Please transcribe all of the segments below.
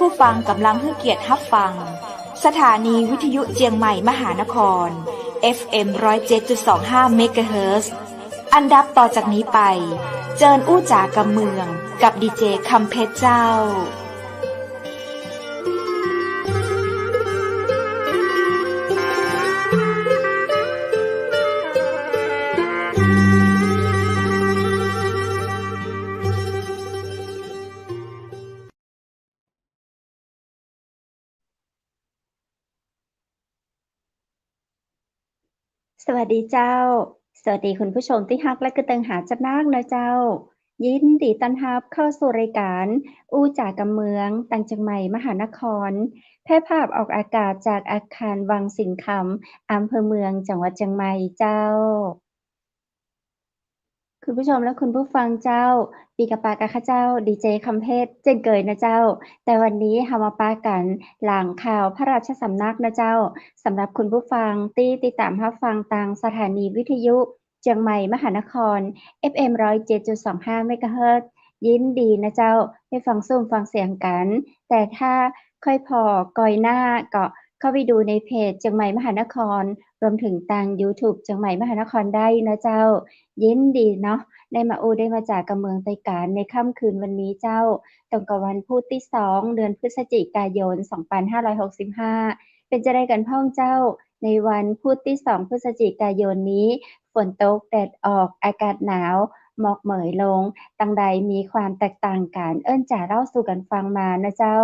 ผู้ฟังกำลังให้เกียรติรับฟังสถานีวิทยุเจียงใหม่มหานคร FM 107.25 เมกะเฮิรตซ์อันดับต่อจากนี้ไปเจิญอู้จ๋ากำเมืองกับดีเจคำเพชรเจ้าสวัสดีเจ้าสวัสดีคุณผู้ชมที่ฮักและกระเติงหาจับนักนะเจ้ายินดีต้อนรับเข้าสู่รายการอู้จ่ากำเมืองตังเชียงใหม่มหานครแพร่ภาพออกอากาศจากอาคารวังสิงห์คำอำเภอเมืองจังหวัดเชียงใหม่เจ้าคุณผู้ชมและคุณผู้ฟังเจ้าปีกับปากะข้าเจ้าดีเจคำเพชรเจนเกยนะเจ้าแต่วันนี้เฮามาปากันหลังข่าวพระราชสำนักนะเจ้าสำหรับคุณผู้ฟังที่ติดตามรับฟังทางสถานีวิทยุเชียงใหม่มหานคร FM 107.25 เมกะเฮิรตซ์ยินดีนะเจ้าได้ฟังซุ่มฟังเสียงกันแต่ถ้าค่อยพอก่อยหน้าก็เข้าไปดูในเพจเชียงใหม่มหานครรวมถึงทาง YouTube เชียงใหม่มหานครได้นะเจ้ายินดีเนาะได้มาอู้ได้มาจากกำเมืองไต้การในค่ำคืนวันนี้เจ้าตรงกับวันพุธที่2เดือนพฤศจิกายน2565เป็นจะได้กันพ้องเจ้าในวันพุธที่2พฤศจิกายนนี้ฝนตกแดดออกอากาศหนาวหมอกเหมยลงตังใดมีความแตกต่างกันเอิ้นจะเล่าสู่กันฟังมานะเจ้า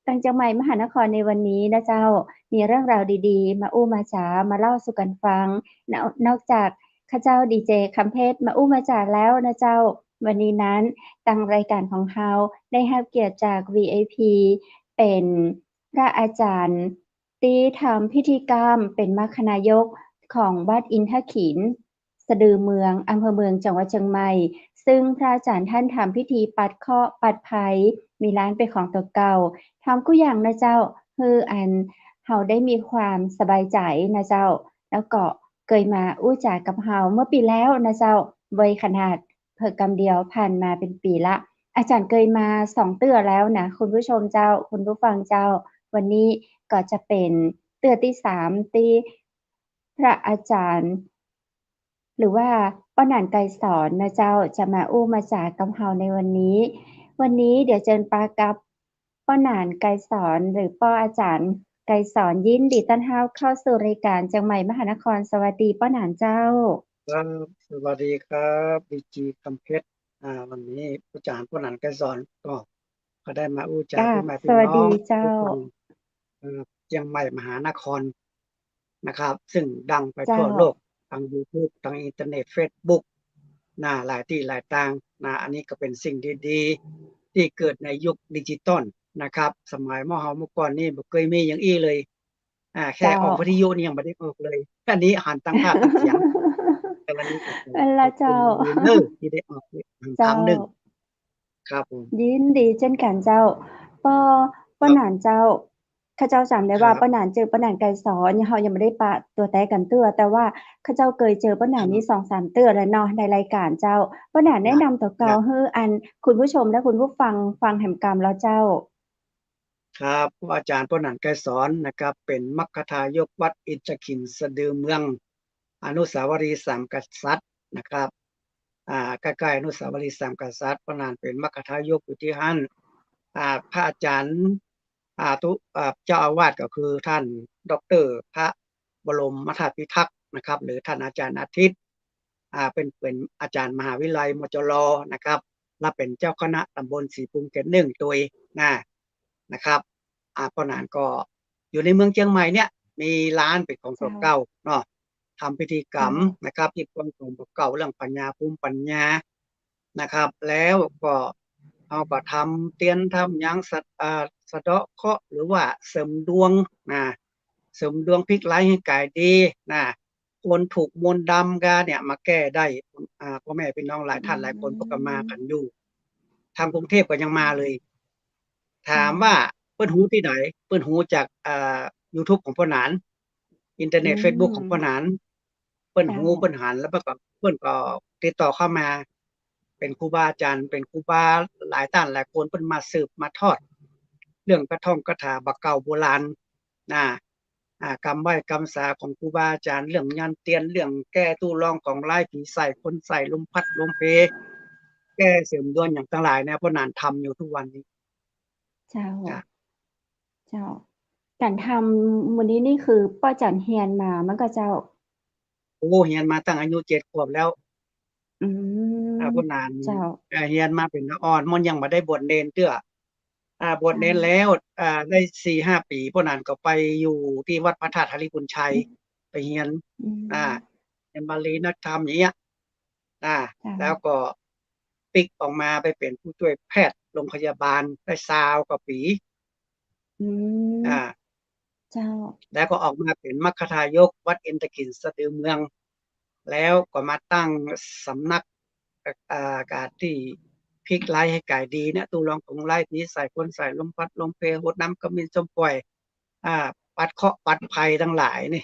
ตังเชียงใหม่มหานครในวันนี้นะเจ้ามีเรื่องราวดีๆมาอู้มาจามาเล่าสู่กันฟังนอกจากข้าเจ้าดีเจคำเพชรมาอู้มาจาแล้วนะเจ้าวันนี้นั้นทางรายการของเฮาได้รับเกียรติจาก VIP เป็นพระอาจารย์ที่ทำพิธีกรรมเป็นมรรคนายกของวัดอินทขินสะดือเมืองอำเภอเมืองจังหวัดเชียงใหม่ซึ่งพระอาจารย์ท่านทำพิธีปัดเคราะห์ปัดภัยมีร้านเป็นของตัวเก่าทำกุอย่างนะเจ้าคืออันเฮาได้มีความสบายใจนะเจ้าแล้วก็เคยมาอู้จากับเฮาเมื่อปีแล้วนะเจ้าไว้ขนาดเพิ่งกำเดียวผ่านมาเป็นปีละอาจารย์เคยมา2เตื้อแล้วนะคุณผู้ชมเจ้าคุณผู้ฟังเจ้าวันนี้ก็จะเป็นเตื้อที่3ที่พระอาจารย์หรือว่าป้าหนานไกรสอนนะเจ้าจะมาอู้มาจากับเฮาในวันนี้เดี๋ยวเจิญปากับป้าหนานไกรสอนหรือป้าอาจารย์ไกรสอนยินดีต้อนรับเข้าสู่รายการเชียงใหม่มหานครสวัสดีป้าหนานเจ้าครับสวัสดีครับดีจีคำเพชรวันนี้อาจารย์ผู้นั้นก็สอนก็ได้มาอู้จากพี่ใหม่สวัสพี่น้องดีเจ้าผู้ฟังเชียงใหม่มหานครนะครับซึ่งดังไปทั่เจ้าวโลกทาง YouTube ทางอินเทอร์เน็ต Facebook หลายที่หลายทางอันนี้ก็เป็นสิ่งดีๆที่เกิดในยุคดิจิตอลนะครับสมัยเมื่อก่อนนี่บ่เคยมีอย่างอี้เลยแค่เจ้า ออกวิทยุนี่ยังบ่ได้ออกเลยอันนี้หันทั้งภาพทั้งเสียง แต่วันนี้ก็ขอนั่นขอบคุล่ะเจ้า ณวีเนอร์ที่ได้ออกอีกคเจ้ารั้งหนึ่งครับผมยินดีเช่นกันเจ้าป้อป้าครับหนานเจ้าข้าเจ้าจำได้ว่าป้าหครับนานเจอป้าหนานไกรสอนเฮายังบ่ได้ปะตัวแต้กันเตื้อแต่ว่าข้าเจ้าเคยเจอป้าหนานนี่ครับ2-3เตื้อแล้วเนาะในรายการเจ้าป้าหนานแนะนะนำตัวเก่านะให้อันคุณผู้ชมและคุณผู้ฟังฟังแห่งกรรมแล้วเจ้าครับผู้อาจารย์ปนันท์ไกรสอนนะครับเป็นมัคคทายกวัดอินทขินสะดือเมืองอนุสาวรีย์สามกษัตริย์นะครับใกล้ๆอนุสาวรีย์สามกษัตริย์ปนันท์เป็นมัคคทายกอยู่ที่หั่นพระอาจารย์เจ้าอาวาสก็คือท่านดอกเตอรพระบรมธาตุพิทักษ์นะครับหรือท่านอาจารย์อาทิตย์เป็นอาจารย์มหาวิทยาลัยมจรนะครับและเป็นเจ้าคณะตำบลศรีภูมิเก็ต1ตัวนะครับปนานก็อยู่ในเมืองเชียงใหม่เนี่ยมีร้านเป็นของเจ้าเก่าเนาะทำพิธีกรรมเจ้านะครับที่คนของเก่าเรื่องปัญญาภูมิปัญญานะครับแล้วก็เอาก็ทำเตียนทำยังสะเดาะเคราะห์หรือว่าเสริมดวงนะเสริมดวงพลิกไร้ให้กายดีนะคนถูกมนต์ดำก็เนี่ยมาแก้ได้พ่อแม่พี่น้องหลายอืท่านหลายคนก็มามกันอยู่ทางกรุงเทพก็ยังมาเลยถาเจ้ามว่าเปิ้นฮู้ที่ไหนเปิ้นฮู้จากYouTube ของพ่อหนานอินเทอร์อืเน็ต Facebook ของพ่อหมนานเปิ้นเจ้าฮู้เปิ้นหันแล้วเปิ้นก็ติดต่อเข้ามาเป็นครูบาอาจารย์เป็นครูบาหลายท่านหลายคนเปิ้นมาสืบมาทอด เรื่องกระท่องกระถาบักเก่าโบราณนะกรรมไหว้กรรมสาของครูบาอาจารย์เรื่องยันเตียนเรื่องแก้ตู้รองของไล่ผีใส่คนใส่ลมพัดลมเพแก้เสริมดวงอย่างทั้งหลายเนี่ยพ่อนานทำอยู่ทุกวันนี้ เจ้า จ้ะ เจ้า การทำมื้อนี้นี่คือป้าจันเฮียนมามันก็เจ้า โอ้เรียนมาตั้งอายุ7 ขวบแล้ว อืม พ่อนาน เจ้า เรียนมาเป็นละอ่อนมันยังบ่ได้บวชเนนเตื้อบวชเนน เจ้า แล้วได้4-5 ปีพ่อนานก็ไปอยู่ที่วัดพระธาตุหริพุนชัยไปเรียน อืม เรียนบาลีนักธรรมอย่างเงี้ย จ้ะ แล้วก็พลิกออกมาไปเป็นผู้ช่วยแพทย์โรงพยาบาลได้20 กว่าปี อืม อ่า เจ้า แล้วก็ออกมาเป็นมัคคทายกวัดอินทขินสะดือเมือง แล้วก็มาตั้งสำนักการที่พลิกไล่ให้กายดีเนี่ยตูรองของไล่นี้ใส่คนใส่ลมพัดลมเพหดน้ำกระมินจมปล่อยปัดเคราะห์ปัดภัยทั้งหลายนี่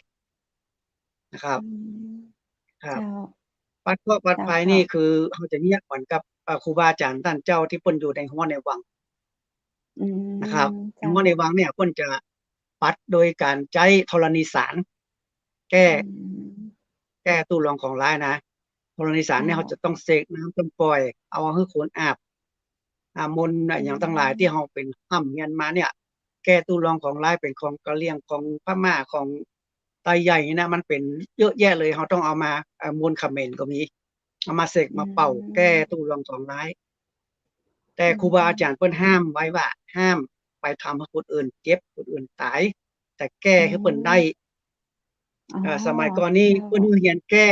นะครับ อืม ครับ เจ้า ปัดเคราะห์ปัด เจ้า ภัย ค่ะ นี่คือเขาจะเรียกเหมือนกับครูบาอาจารย์ท่านเจ้าที่เพิ่นอยู่ในหัวในวัง อืม นะครับใน เจ้า หัวในวังเนี่ยเพิ่นจะปัดโดยการใช้ธรณีสาร แก้ อืม แก้ตู้รองของร้ายนะธรณีสารเนี่ย เจ้า เขาจะต้องเสกน้ำต้นปล่อย เอาให้คนอาบมนต์อย่างทั้งหลายที่เราเป็นห้ำเรียนมาเนี่ย แก้ตู้รองของร้ายเป็นของกะเหรี่ยงของพม่าของไทยใหญ่นะมันเป็นเยอะแยะเลยเราต้องเอามามนต์เขมรก็มี เอามาเสกมาเป่า แก้ตู้รองของร้าย แต่ครูบาอาจารย์เพิ่นห้ามไว้ว่า ห้ามไปทำให้คนอื่นเจ็บคนอื่นตาย แต่แก้ให้เพิ่นได้ อ๋อ สมัยก่อนนี้ เจ้า เพิ่นเรียนแก้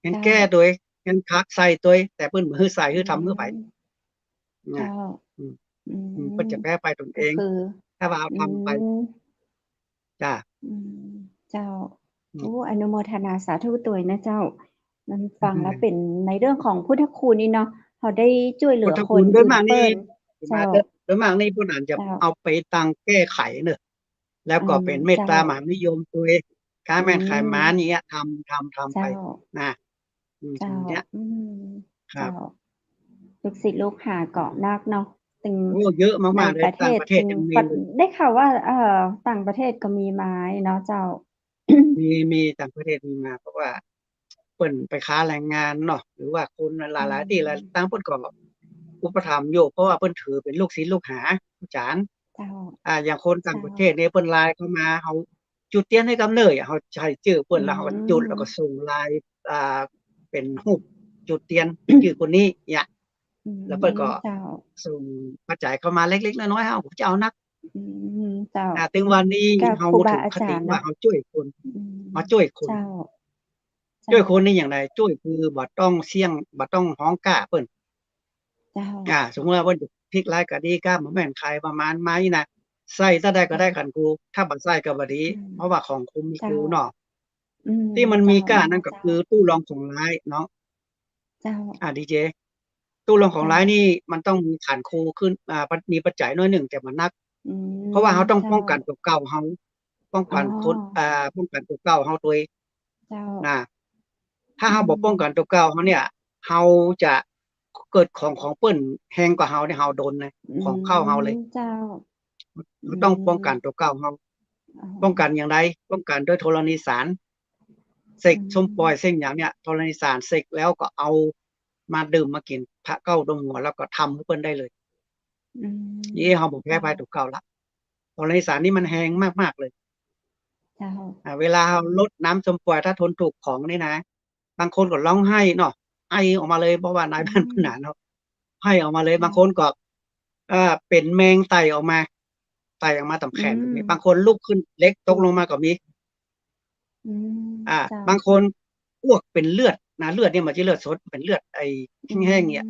เรียน เจ้า แก้โดยเรียนคักใส่ตัวแต่เพิ่นบ่ฮื้อใส่ฮื้อทำฮื้อไป เจ้า อืม อืม เพิ่นจะแก้ไปตนเอง ก็คือ ถ้าว่าเอาทำไป จ้ะ อืม เจ้า อืม โอ้ อนุโมทนาสาธุตัวยนะเจ้า มันฟังแล้วเป็นในเรื่องของพุทธคุณนี่เนาะเราได้ช่วยเหลื พุท อ ธ ค คุ น ณโดย อื่น มาก เปิ้ นี่ น เจ้า โดยมากนี่เพิ่นอาจจะ เจ้า เอาไปตั้งแก้ไขเด้อแล้วก็เป็นเมตตามหานิยมตัวเองค้าแม่นขายหมานี่ทำไป เจ้า นะ เจ้า อย่างเงี้ย อืม ครั เจ้า บ ลูกศิษย์ลูกหาเกาะนักเนาะ ตึง โอ้ เยอะ ใน มาก ๆ เลย ประเท ต่าง ศ ประเทศ จึง ยังมี ปัด เลย ได้ข่าวว่า ต่างประเทศก็มีไม้เนาะเจ้า มีต่างประเทศมีมา เพราะว่าเพิ่นไปค้าแรงงานเนาะ หรือว่าคนหลาย ๆ ที่หลายต่างเพิ่นก็อุปถัมภ์อยู่ เพราะว่าเพิ่นถือเป็นลูกศิษย์ลูกหาอาจารย์ เจ้า อย่างคนต่าง เจ้า ประเทศนี่เพิ่นไลน์เข้ามาเฮาจุดเทียนให้กับเลยเฮาใช้ชื่อเพิ่นแล้วเราก็จุดแล้วก็ส่งไลน์เป็นรูปจุดเทียน ชื่อคนนี้เนี่ย อืม แล้วเพิ่นก็ เจ้า ส่งปัจจัยเข้ามาเล็ก ๆ น้อย ๆ เฮาก็จะเอานัก อืม เจ้า ถึงวันนี้ ก็ เฮา ครูบา ถึง อา ค จา ติ รย์ ว่า เนาะ เฮาช่วยคน อืม เฮาช่วยคน เจ้า ช่วยคนนี่อย่างไรช่วยคือบ่ต้องเสี่ยงบ่ต้องฮ้องก้าเพิ่น เจ้า สมมุติว่าเพิ่นจะพลิกร้ายก็ดีก้าบ่แม่นใครประมาณไม้น่ะใส่ซะได้ก็ได้คันกูถ้าบ่ใส่ก็บ่ดี อืม เพราะว่าของคุมมี เจ้า ครูเนาะ อืม ที่มันมีก้านั่นก็ เจ้า คือตู้รองของร้ายเนาะ เจ้า ดีเจ ตู้รองของ เจ้า ร้ายนี่มันต้องมีฐานครูขึ้นมีปัจจัยน้อยหนึ่งแต่มันนัก อืม เพราะว่าเราต้อง เจ้า ป้องกันตัวเก่าเราป้อง อ๋ กั อ นคนป้องกันตัวเก่าเราตัวเอง เจ้า นะถ้าเราบ่ป้องกันตัวเก่าเราเนี่ยเราจะเกิดของเปิ้นแฮงกว่าเราเนี่ยเราโดนนะของเข้าเราเลย เจ้า เราต้องป้องกันตัวเก่าเรา อ๋อ ป้องกันอย่างไรป้องกันด้วยธรณีสารเสกชมปล่อยเส้นอย่างเนี้ยธรณีสารเสกแล้วก็เอามาดื่มมากินพระเก้าดมหัวแล้วก็ทำให้เพิ่นได้เลย อืม นี่เราบ่แพ้ภัยตัวเก่าละธรณีสารนี่มันแฮงมากๆเลย เจ้า เวลาเราลดน้ำชมปล่อยถ้าทนถูกของนี่นะบางคนก็ร้องไห้เนาะไอออกมาเลยเพราะว่านายบ้านเพิ่นน่ะเนาะไห้ออกมาเลยบางคนก็เป็นแมงไต่ออกมาไต่ออกมาตำแขนแบบนี้บางคนลุกขึ้นเล็กตกลงมาก็มี อืม เจ้า บางคนอ้วกเป็นเลือดนะเลือดเนี่ยมันสิเลือดสดเป็นเลือดไอ้แห้งๆเนี่ย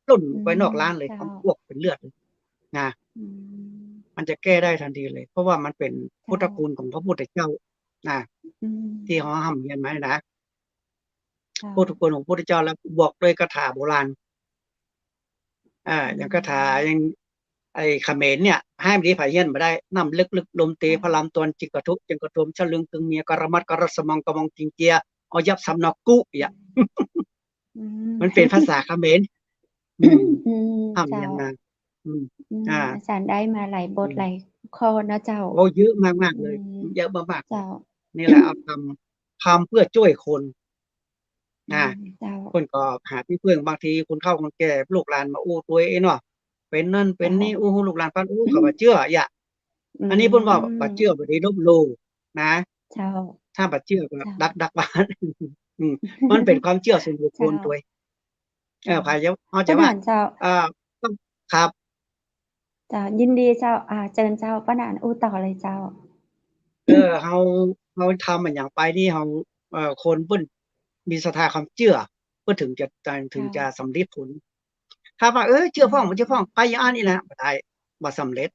ล้นไปนอกร้านเลย เจ้า ความอ้วกเป็นเลือดเลยนะ อืม มันจะแก้ได้ทันทีเลย เพราะว่ามันเป็น เจ้า พุทธคุณของพระพุทธเจ้านะ อืม ที่เขาห้ามเรียนไหมนะ เจ้า พุทธคุณของพระพุทธเจ้าแล้วบอกด้วยคาถาโบราณอย่างคาถาอย่างไอ้เขมรเนี่ยห้ามดีไผเฮียนบ่ได้น้ำลึกๆลมเตพลามตวนจิกกระทุกจึงกระทมฉลึงตึงเมียกระมัดกระสมองกระมองจิงเจียเอายับสำนอกกุอย่า อื มันเป็นภาษาเขมร อืม ห้าม เจ้า เรียนมา อืมอ่าอาจารย์ได้มาหลายบทหลายข้อนะเจ้าโอ้เยอะมากอืๆเลยมเยอะมากๆเลยเจ้า นี่แหละเอาทำเพื่อช่วยคนนะเจ้าคนก็หาที่พึ่งบางทีคนเฒ่าคนแก่ลูกหลานมาอู้ตัวเองเนาะเป็นนั่นเป็นเจ้านี่อู้ลูกหลานพันอู้เขาบ่เชื่ออย่าอือันนี้เพิ่นว่าบ่เชื่อมบ่ได้ลบหลู่นะ เจ้าถ้าบ่เชื่อก็เจ้า ดักบ้าน อืมมันเป็นความเชื่อส่วนบุคคเจ้าลตัวเองเจ้าพายเข้าใจป้าว่านานเจ้าอ่าต้องครับ เจ้ายินดีเจ้าเชิญเจ้าป้านานอู้ต่อเลยเจ้าเฮาทำมันหยังไปนี่เฮาคนเพิ่นมีศรัทธาความเชื่อเพิ่นถึงเจ้าจะสำเร็จผลถ้าว่าเชื่อพ้องบ่เชื่อพ้องไปอย่างอันนี้แหละบ่ได้บ่สำเร็จ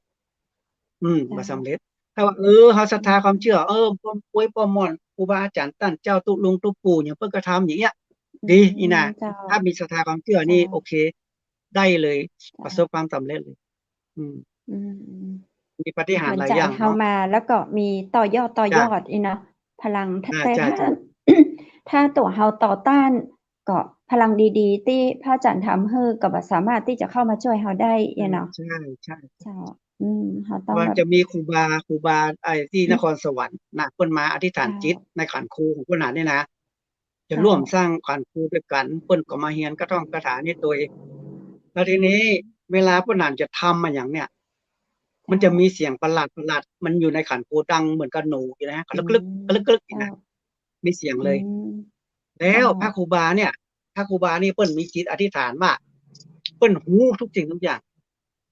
เจ้าบ่สำเร็จถ้าว่าเฮาศรัทธาความเชื่อป้อมป่วยป้อมม่อนครูบาอาจารย์ตั้นเจ้าตุลงตุปู่หยังเพิ่นก็ทำอย่างเงี้ยดีอีน่ะเจ้าถ้ามีศรัทธาความเชื่อเจ้านี่โอเคได้เลยประสบเจ้าความสำเร็จเลยอืมอืม มีปาฏิหาริย์หลายเหมือนใจอย่างเนาะเฮามาแล้วก็มีต่อยจ้ะอดอีเนาะพลังแต่จ้ะถ้าตัวเฮาต่อต้านก็พลังดีๆที่พระอาจารย์ทำให้ก็บ่สามารถที่จะเข้ามาช่วยเฮาได้ใช่อีเนาะใช่ เจ้าเฮาต้องแบบมันจะมีครูบาไอ้ที่นครสวรรค์นะเพิ่นมาอธิษฐานเจ้าจิตในขันครูของเพิ่นน่ะนี่นะจะเจ้าร่วมสร้างขันครูด้วยกันเพิ่นก็มาเรียนกระท่องคาถานี่ตัวเองแล้วทีนี้เวลาเพิ่นน่ะจะทำมาหยังเนี่ยมันจะมีเสียงประหลาดๆมันอยู่ในขันครูดังเหมือนกับหนูอยู่นะกอืะลึกๆกะลึกๆนี่เจ้านะมีเสียงอืเลยมแล้วเจ้าพระครูบานี่เพิ่นมีจิตอธิษฐานว่าเพิ่นฮู้ทุกสิ่งทุกอย่าง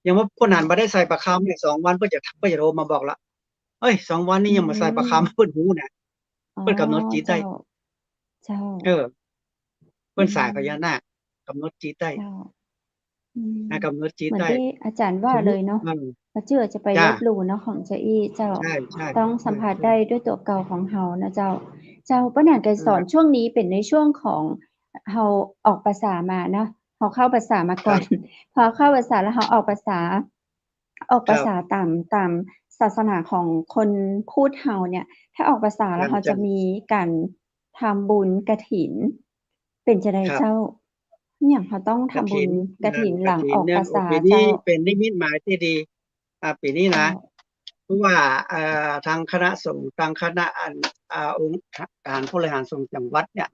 อย่างว่าเพิ่นนั้นบ่ได้ใส่ประคำเนี่ย2วันเพิ่นจะโทรมาบอกแล้ว เฮ้ย2 วันนี้อืยังมาใส่ประคำให้มเพิ่นฮู้นะอ๋อเพิ่นกำหนดจิตได้เจ้าเจ้าเอออืเพิ่นสายพญามนาคกำหนดจิตได้เจ้า อืมกำหนดจิตได้เหมือนที่อาจารย์ว่าสมมุเลยเนาะบ่เชื่อจะไปลจ้ะบหลู่เนาะของเจ้าอี้เจ้าใช่ต้องสัมผัสได้ๆด้วยตัวเก่าของเฮานะเจ้าเจ้าป้านางไกรๆสอนช่วงนี้เป็นในช่วงของเฮาออกพรรษามาเนาะเฮาเข้าพรรษามาก่อน ครับ พอเข้าพรรษาแล้วเฮาออกพรรษาครับตามศาสนาของคนพูดเฮาเนี่ยถ้าออกพรรษาแล้วเฮาจ้ะจะมีการทำบุญกฐินเป็นจั่งใดๆครับเจ้าอิหยังเฮาต้องทำบุญกฐินกฐินหลังออกเนี่ยพรรษาปีนี้เจ้า เป็นนิมิตหมายที่ดีปีนี้เจ้านะเพราะว่าทางคณะสงฆ์ทางคณะองค์การบริหารส่งฆ์จังหวัดเนี่ย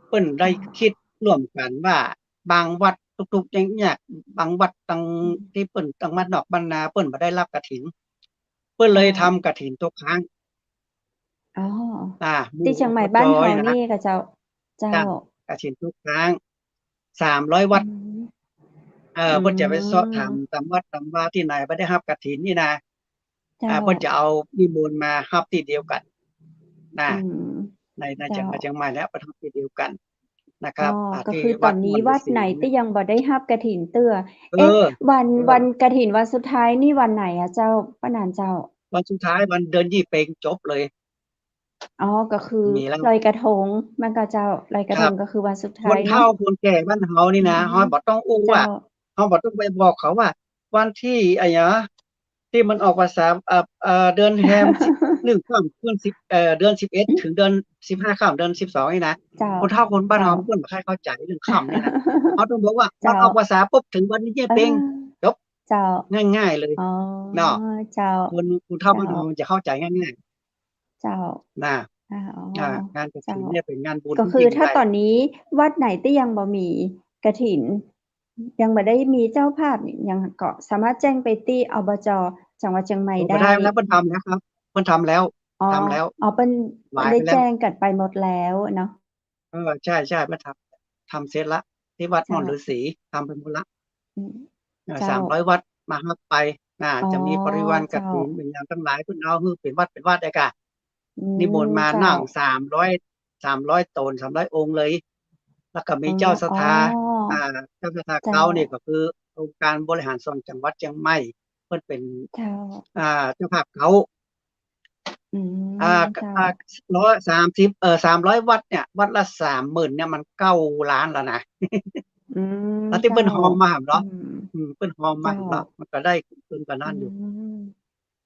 เพิ่นได้เจ้าคิดร่วมกันว่าบางวัดทุกๆอย่างเนี่ยบางวัดตังที่เพิ่นตังบ้านนอกบ้านนาเพิ่นบ่ได้รับกฐินเพิ่นเลเจ้ายทำกฐินทุกครั้งอ๋อหมู่ที่เชียงใหม่อบจบ้านเฮานะนี่ก็เจ้าเจ้าจ้างกฐินทุกครั้ง300อืวัดมอืเพิ่นจะไปสอบถามมตามวัดตามว่าที่ไหนบ่ได้รับกฐินนี่นะเจ้าเพิ่นจะเอานิมนต์มารับที่เดียวกันนะอืมในเจ้าเชียงใหม่แล้วประทับที่เดียวกันนะคอ๋อรับก็ที่คือตอนวัดม่อนฤานี้วัดไหนษีนะที่ยังบ่ได้รับกฐินเตื้อเอเอ๊ะอวันเออวันกฐินวันสุดท้ายนี่วันไหนอะเจ้าป้านางเจ้าวันสุดท้ายวันเดือนยี่เพ็งจบเลยอ๋อก็คือมีแล้วลอยกระทงมันก็เจ้าลอยกระครับ ทงก็คือวันสุดคนท้ายเนาะเฒ่าคนแก่บ้านเฮานี่อืนะมเฮาบ่ต้องอู้เจ้าว่าเฮาบ่ต้องไปบอกเขาว่าวันที่หยังที่มันออกพรรษาเดือนแรม11ค่ำคืน10เดือน11ถึงเดือน15ค่ำเดือน12นี่นะเจ้าคนเฒ่าคนบ้านเจ้า เฮาเพิ่นบ่ค่อยเข้าใจเรื่องค่ำนี่นะเฮาต้องบอกว่าวันเจ้าออกพรรษาปุ๊บถึงวันนี้เยี่ยเออเพ็งจบเจ้าง่ายๆเลยอ๋อเนาะเจ้าคนเฒ่าเจ้าบ้านเฮาจะเข้าใจง่ายเจ้าๆนะอ๋องานกฐิเจ้านเนี่ยเป็นงานบุญก็คือถ้าที่ยิ่งใหญ่ตอนนี้วัดไหนที่ยังบ่มีกฐินยังบ่ได้มีเจ้าภาพนี่ยังก็สามารถแจ้งไปที่อบจ.จังหวัดเชียงใหม่โอ้บ่ได้ได้แล้วเพิ่นทำแล้วครับเพิ่นทำแล้วอ๋อทำแล้วเปิ้นหวายได้ไปแล้ว แจ้งกันไปหมดแล้วเนาะใช่ๆมันทำเสร็จแล้วที่วัดม่อเจ้านฤาษีทำไปหมดแล้วอืมเจ้า300วัดมารับไปอ๋อจะมีบริวารกเจ้าฐินเป็นหยังทั้งหลายเพิ่นเอาฮือเป็นวัดได้กะอืนิมนต์มาเจ้านั่ง300ตน300องค์เลยแล้วก็มีอ๋อเจ้าศรัทอ๋อธาเจ้าศรัทธาเจ้าเก่านี่ก็คือองค์การบริหารส่วนจังหวัดเชียงใหม่เพิ่นเป็นเจ้าเจ้าภาพเก่า อือ่ามกเจ้า 130300วัดเนี่ยวัดละ30,000เนี่ยมัน9,000,000แล้วนะอืมแล้วที่เจ้าเพิ่นฮอมมาหำอืเนาะมเพิ่นฮอมมาเจ้าหำเนาะมันก็ได้เพิ่นก็อืนั่นอยู่ม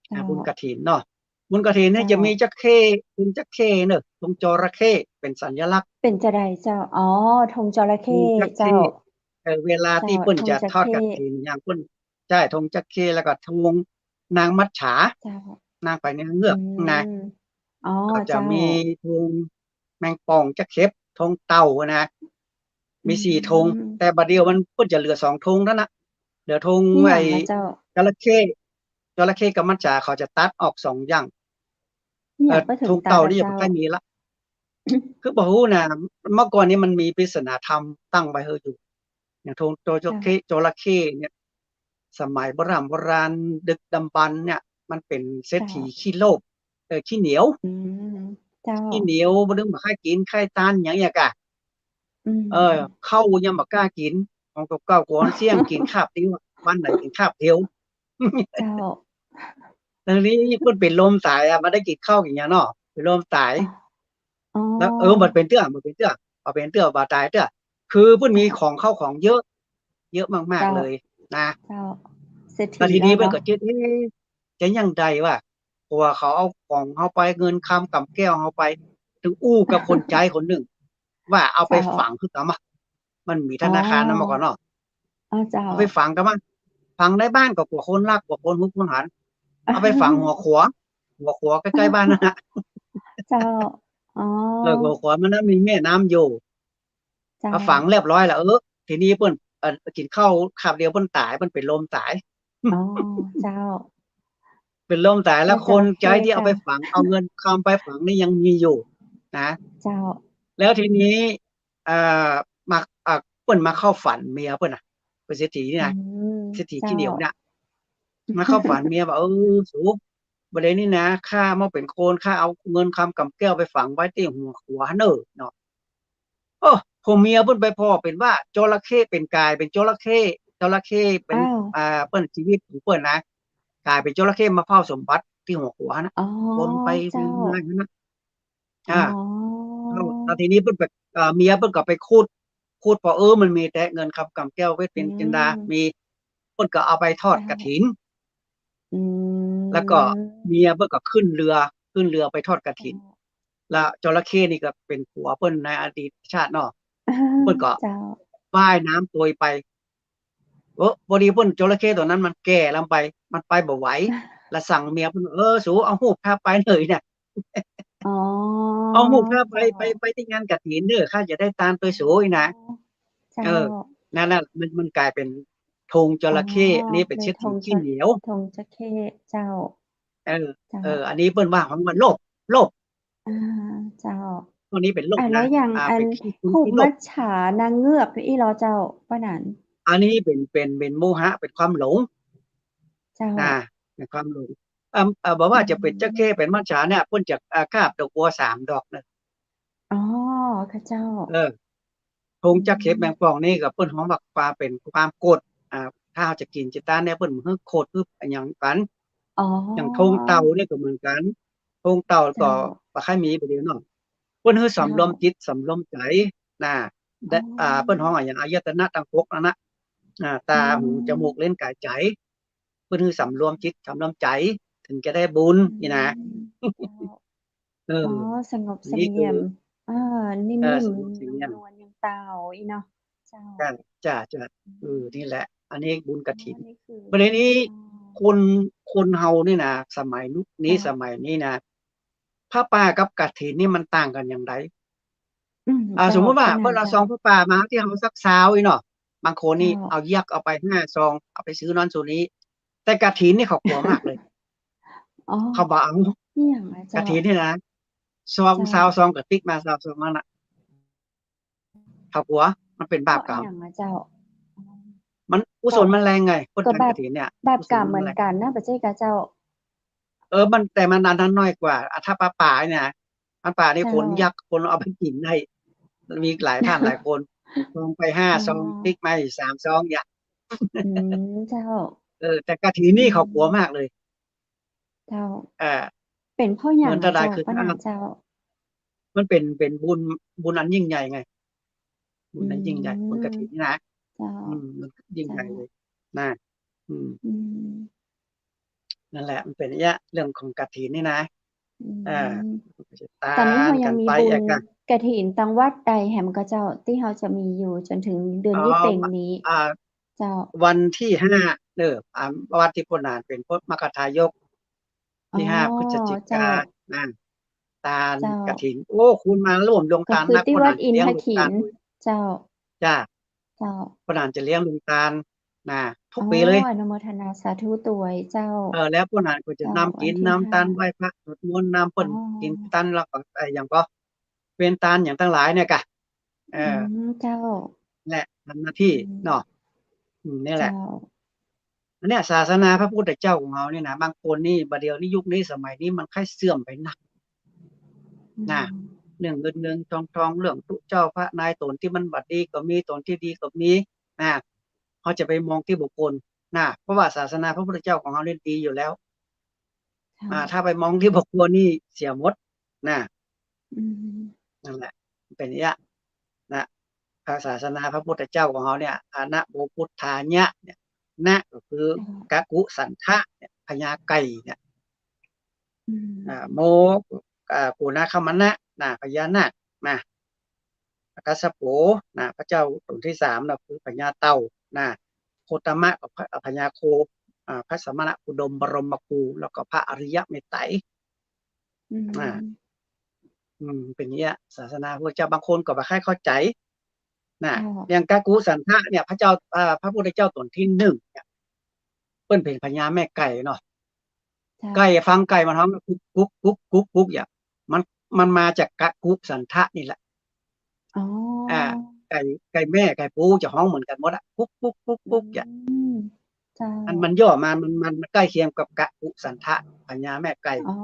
เจ้าบุญกฐินเนาะบุญกฐินเนี่ยเจ้าจะมีจักเข้บุญจักเข้เนาะธงจระเข้เป็นสัญลักษณ์เป็นจั่ใดเจ้าอ๋อธงจระธงเข้จักเจ้าเข้เวลาเจ้าที่เพิ่นธงจะทอดจระเข้กฐินอย่างเพิ่น ใช่ธงจักเข้แล้วก็ธงนางมัจฉา เจ้าน างไปในเงื อื อกนะ มอ๋อ ก็จะ เจ้า มีธงแมงป่องจักเข็บธงเต่านะ อื มี4ธง ม แต่บัดเดียวมันเพิ่นจะเหลือ2ธงแล้วนะเหลือธง อิหยั ไอ้ งล่ะเจ้า จระเข้กับมัจฉาเขาจะตัดออก2อย่าง อิหยังบ่ถึ ธ ง ง ตัด เต่า อะ นี่ เจ้า บ่ค่อยมีละ คือบ่รู้นะ เมื่อก่อนนี้มันมีปริศนาธรรมตั้งไว้ให้อยู่ อย่างธงจ เจ้า ระเข้เนี่ย สมัยโบราณดึกดำบรรพ์เนี่ย มันเป็นเศรษ เจ้า ฐีขี้โลภขี้เหนียว อืม เจ้า ขี้เหนียวบ่นึงบ่ค่อยกินไข่ตานหยังอย่างกะ อืม ข้าวยังบ่กล้ากิน ของเก่าๆก่อนเสี่ยงกินคาบเดียว วันไหนกินคาบเดียว เจ้า แล้วนี้เพิ่นเป็นลมตายอะบ่ได้กินข้าวกินหยังเนาะเป็นลมตาย อ๋อ แล้วบ่เป็นเตื้อบ่เป็นเตื้อบ่ตายเตื้อ คือเพิ่นมีของเข้าของเยอะ เยอะมาก เจ้า ๆ เลยนะ เจ้า เศรษฐี แล้วที แล้ นี้ ว เพิ่น เนาะ ก็คิด จะจั่งใดวะ เพราะว่าเขาเอาของเราไป เงินคำกำแก้วเราไปถึงอู้กับคนใจคนหนึ่ง ว่าเอาไป เจ้า ฝังคือกันมะ มันมี อ๋ ธ อ นาคารนำมาก่อนเนาะ อ้อ เจ้า เอาไปฝังกันมา ฝังในบ้านก็กลัวคนลัก กลัวคนฮุกคนหาร เอาไปฝังหัวขัว ใกล้ ๆ บ้านนั่นน่ะ เจ้า อ๋อ แล้วหัวขัวมันน่ะมีแม่น้ำอยู่ เจ้า เอาฝังเรียบร้อยแล้ว ทีนี้เพิ่น กินข้าวคาบเดียวเพิ่นตาย เพิ่นเป็นลมตาย อ๋อ เจ้า เป็นลมตาย แล้ แล้ว ว ค จ น ระ ใจ เข้ ที่ เจ เอาไปฝัง เอาเงินคำไปฝังนี่ยังมีอยู่นะ เจ้า แล้วทีนี้ อ่า มา เพิ่นมาเข้าฝันเมียเพิ่นน่ะ เป็นเศรษฐีนี่ อื นะ ม เศรษฐี เจ้า ขี้เหนียวเนี่ย มาเข้าฝันเมียว่า สู บัดเดี๋ยวนี้นะข้ามาเป็นโคนข้าเอาเงินคำกำแก้วไปฝังไว้ที่หัวขัวเน้อ เนาะ พอเมียเพิ่นไปพ้อเป็นว่าจระเข้เป็นกลายเป็นจระเข้ เป็น อ้าว เปิ้นชีวิตของเปิ้นนะ กลายเป็นจระเข้มาเฝ้าสมบัติที่หัวขัวน่ะ อ๋อ วนไป เจ้า วนมาอยู่นั่นน่ะ อ๋อ แล้วทีนี้เพิ่นก็ เมียเพิ่นก็ไปคูดพอ มันมีแต่เงินคำกำแก้วไว้ อื เป็นจินดา ม มี เพิ่นก็เอาไปทอด เจ้า กฐิน อืแล้วก็ม เมียเพิ่นก็ขึ้นเรือไปทอดกฐิน แล้วจระเข้นี่ก็เป็นผัวเพิ่นในอดีตชาติเนาะ เพิ่นก็ เจ้า ว่ายน้ำโตยไป พอดีเพิ่นจระเข้ตัวนั้นมันแก่ลำไป มันไปบ่ไหว แล้วสั่งเมียเพิ่น สูเอารูปพาไปเลยเนี่ย อ๋อ เอารูปพาไป เจ้า ไปที่งานกฐินเด้อ ข้าจะได้ตามไปสูอีนะ เจ้า นั่นน่ะ มันกลายเป็นธงจ อ๋อ ระเข้ อันนี้เป็น เป็น เศรษ ธ ฐี ง ขี้เหนียว ธงจระเข้เจ้า เจ้า อันนี้เพิ่นว่าของมันโลภ อา เจ้า ตัวนี้เป็นโลภ แล้ นะ วอย่างอั เป็น นขี้คุณ รูป ขี้โล มั ภ จฉานางเงือกอี้เหรอเจ้า ว่านั้น? อันนี้เป็นโมหะ เป็นความหลง เจ้า เป็นความหลง บ่ว่าจะเป็นจระเข้ เป็นมัจฉาเนี่ย เพิ่นจะ คาบดอกบัว3 ดอกน่ะ อ๋อ ค่ะเจ้า ธงจักเข็บแมงป่องนี่ก็เพิ่นฮ้องว่า เป็นความโกรธ ถ้าเราจะกินจะตายเนี่ย เพิ่นฮึโกรธฮึอะหยังกัน อ๋อ อย่างธงเต่านี่ก็เหมือนกัน ธงเต่า เจ้า บ่ค่อยมีประเดี๋ยวเนาะ เพิ่นฮึ เจ้า สำรวมจิต สำรวมใจนะ อ๋อ เพิ่นฮ้องว่าหยัง อายตนะทั้ง 6 นั่นน่ะ ตา หู จมูก ลิ้น กาย ใจ เพิ่นฮึสำรวมจิต สำรวมใจ ถึงจะได้บุญ อื นี่นะ ม เจ้า อ๋อ สงบเสนี่ งคีือ ยม นิ่ม สงบเสงี่ยๆ ม นวลๆ อย่างเต่าอี้เนาะ เจ้า จ้ะ อืม นี่แหละ อันนี้บุญกฐิน นี่คือ ประเด็นนี้ อ๋อ คนเฮานี่นะ สมัยนุกนี้ เจ้า สมัยนี้นะ ผ้าป่ากับกฐินนี่มันต่างกันอย่างไร? อืม เจ้สา มมุติว่า ปานนัเพิ่้นน เอเาจ้า ซองผ้าป่ามาที่เฮาซักซาวอีเนาะ บางคนเจนี่้เอา า เอาไป 5 ซอง เอาไปซื้อนั้นซื้อนี้ แต่กฐินนี่เขากลัวมากเลย อ๋อ เขาบ่เอา อิหยังอะเกจ้า? ฐินนี่นะ ซอง เจ้า 20 ซองก็ติ๊กมา 20 ซองนั่นน่ะ เขากลัว มันเป็นเพราะอิบาปกรรม หยังอะเจ้า? อ๋อ มัน กุศลมันแรงไง คนทานกฐินเนี่ย บาปกุศลกรรมเหมมันือแนรง กันนะ บ่ใช่กะเจ้า? แต่มันอันนั้นน้อยกว่า ถ้าผ้าป่าเนี่ย ผ้าป่านี่เจ้คนยัา ก คนเอาไปกินได้ มันมีหลายท่านหลายคน ซองไป 5 อ๋ซอง ติ๊อ กมาอีก 3 ซอง เงี้ย อืม เจ้า แต่กฐินอนืี่เขากลัวม มากเลย เจ้า เออ เป็นเพราะหเยหัมือนถ้งอะาไดเ้จ้า ขึ้น ปานนั้นเจ้า? มันเป็นบุญอันยิ่งใหญ่ไง บุอืญอันยิ่งใหญ่ บุญกม ฐินนี่นะ เจ้า มันยิ่งเจ้ใหญ่เลา ยนะ อืม อืม นั่นแหละ มันเป็นอย่างเงี้ย เรื่องของกฐินนี่นะ อืเออ ม มันก็จะตาตอนนี้เฮามกัน ยังมีไปบุญอะกะ กฐินตังวัดใดแหมก็เจ้า ที่เฮาจะมีอยู่จนถึงเดืออ๋อ นยี่เพ็งนี้? อ่า เจ้า วันที่5วันที่พ่นน่ะเป็นมคทายก อ๋อ ที่5พฤศจิ เจ้า กาตาล เจ้า กฐิน โอ้ คุณมาร่วมดวง ก็ ตาล คือ นัก ที่ พ่น วั น่ะ ดอิน เลี้ยง ท ดวง ขิ ตาล น ด้วย เจ้า จ้ะ เจ้า พ่นน่ะจะเลี้ยงดวงตาลทุ อ๋ ก อ ปีเลย อนุโมทนาสาธุด้วยเจ้า แล้วพ่นน่ะก็จะ เจ้า นำ วั กิ น น ที่ น้ำตาล ไหว้ 5 พระ สวดมนต์ นำ เพิอ๋่น กิน อ ตาล แล้วก็ หยังก็ เป็นตาลหยังทั้งหลายเนี่ยกะ อืม เจ้า แหละทำหน้าที่ อืม เนาะ นี่แหเจ้ละ า อันเนี้ยศาสนาพระพุทธเจ้าของเราเนี่ยนะบางคนนี่บัดเดี๋ยวนี้ยุคนี้สมัยนี้มันค่อยเสื่อมไปนัก อื นะ ม เรื่องเงินเงินทองเรื่องตุเจ้าพระนายตนที่มันบ่ดีก็มีตนที่ดีก็มีเขาจะไปมองที่บุคคลเพราะว่าศาสนาพระพุทธเจ้าของเราเนี่ยดีอยู่แล้ว เจ้า ถ้าไปมองที่บุคคลนี่เสียหมดนะ อืม นั่นแหละเป็นอย่างเงี้ยนะพระศาสนาพระพุทธเจ้าของเราเนี่ยอะนะโมพุทธายะเนี่ยนะก็คือกักกุสันทะเนี่ยพญาไก่เนี่ย อืม โมปูนาคมนะพญานาคกัสสโปพระเจ้าตนที่3คือพญาเต่าโคตมะกับพญาโคพระสมณะอุดมบรมครูแล้วก็พระอริยเมตไตร อืม เป็นอย่างเงี้ยศาสนาพระเจ้าบางคนก็บ่ค่อยเข้าใจเจ้า อย่างกักกุสันทะเนี่ยพระเจ้าพระพุทธเจ้าตนที่1เนี่ยเพิ่นเป็นพญาแม่ไก่เนาะ เจ้า ไก่ฟังไก่มันร้องกุ๊กอย่างมันมาจากกักกุสันทะนี่แหละ อ๋อ ไก่แม่ไก่ปูจะร้องเหมือนกันหมดกุ๊กอย่าง อืม เจ้า มันย่อมามันใกล้เคียงกับกักกุสันทะพญาแม่ไก่ อ๋อ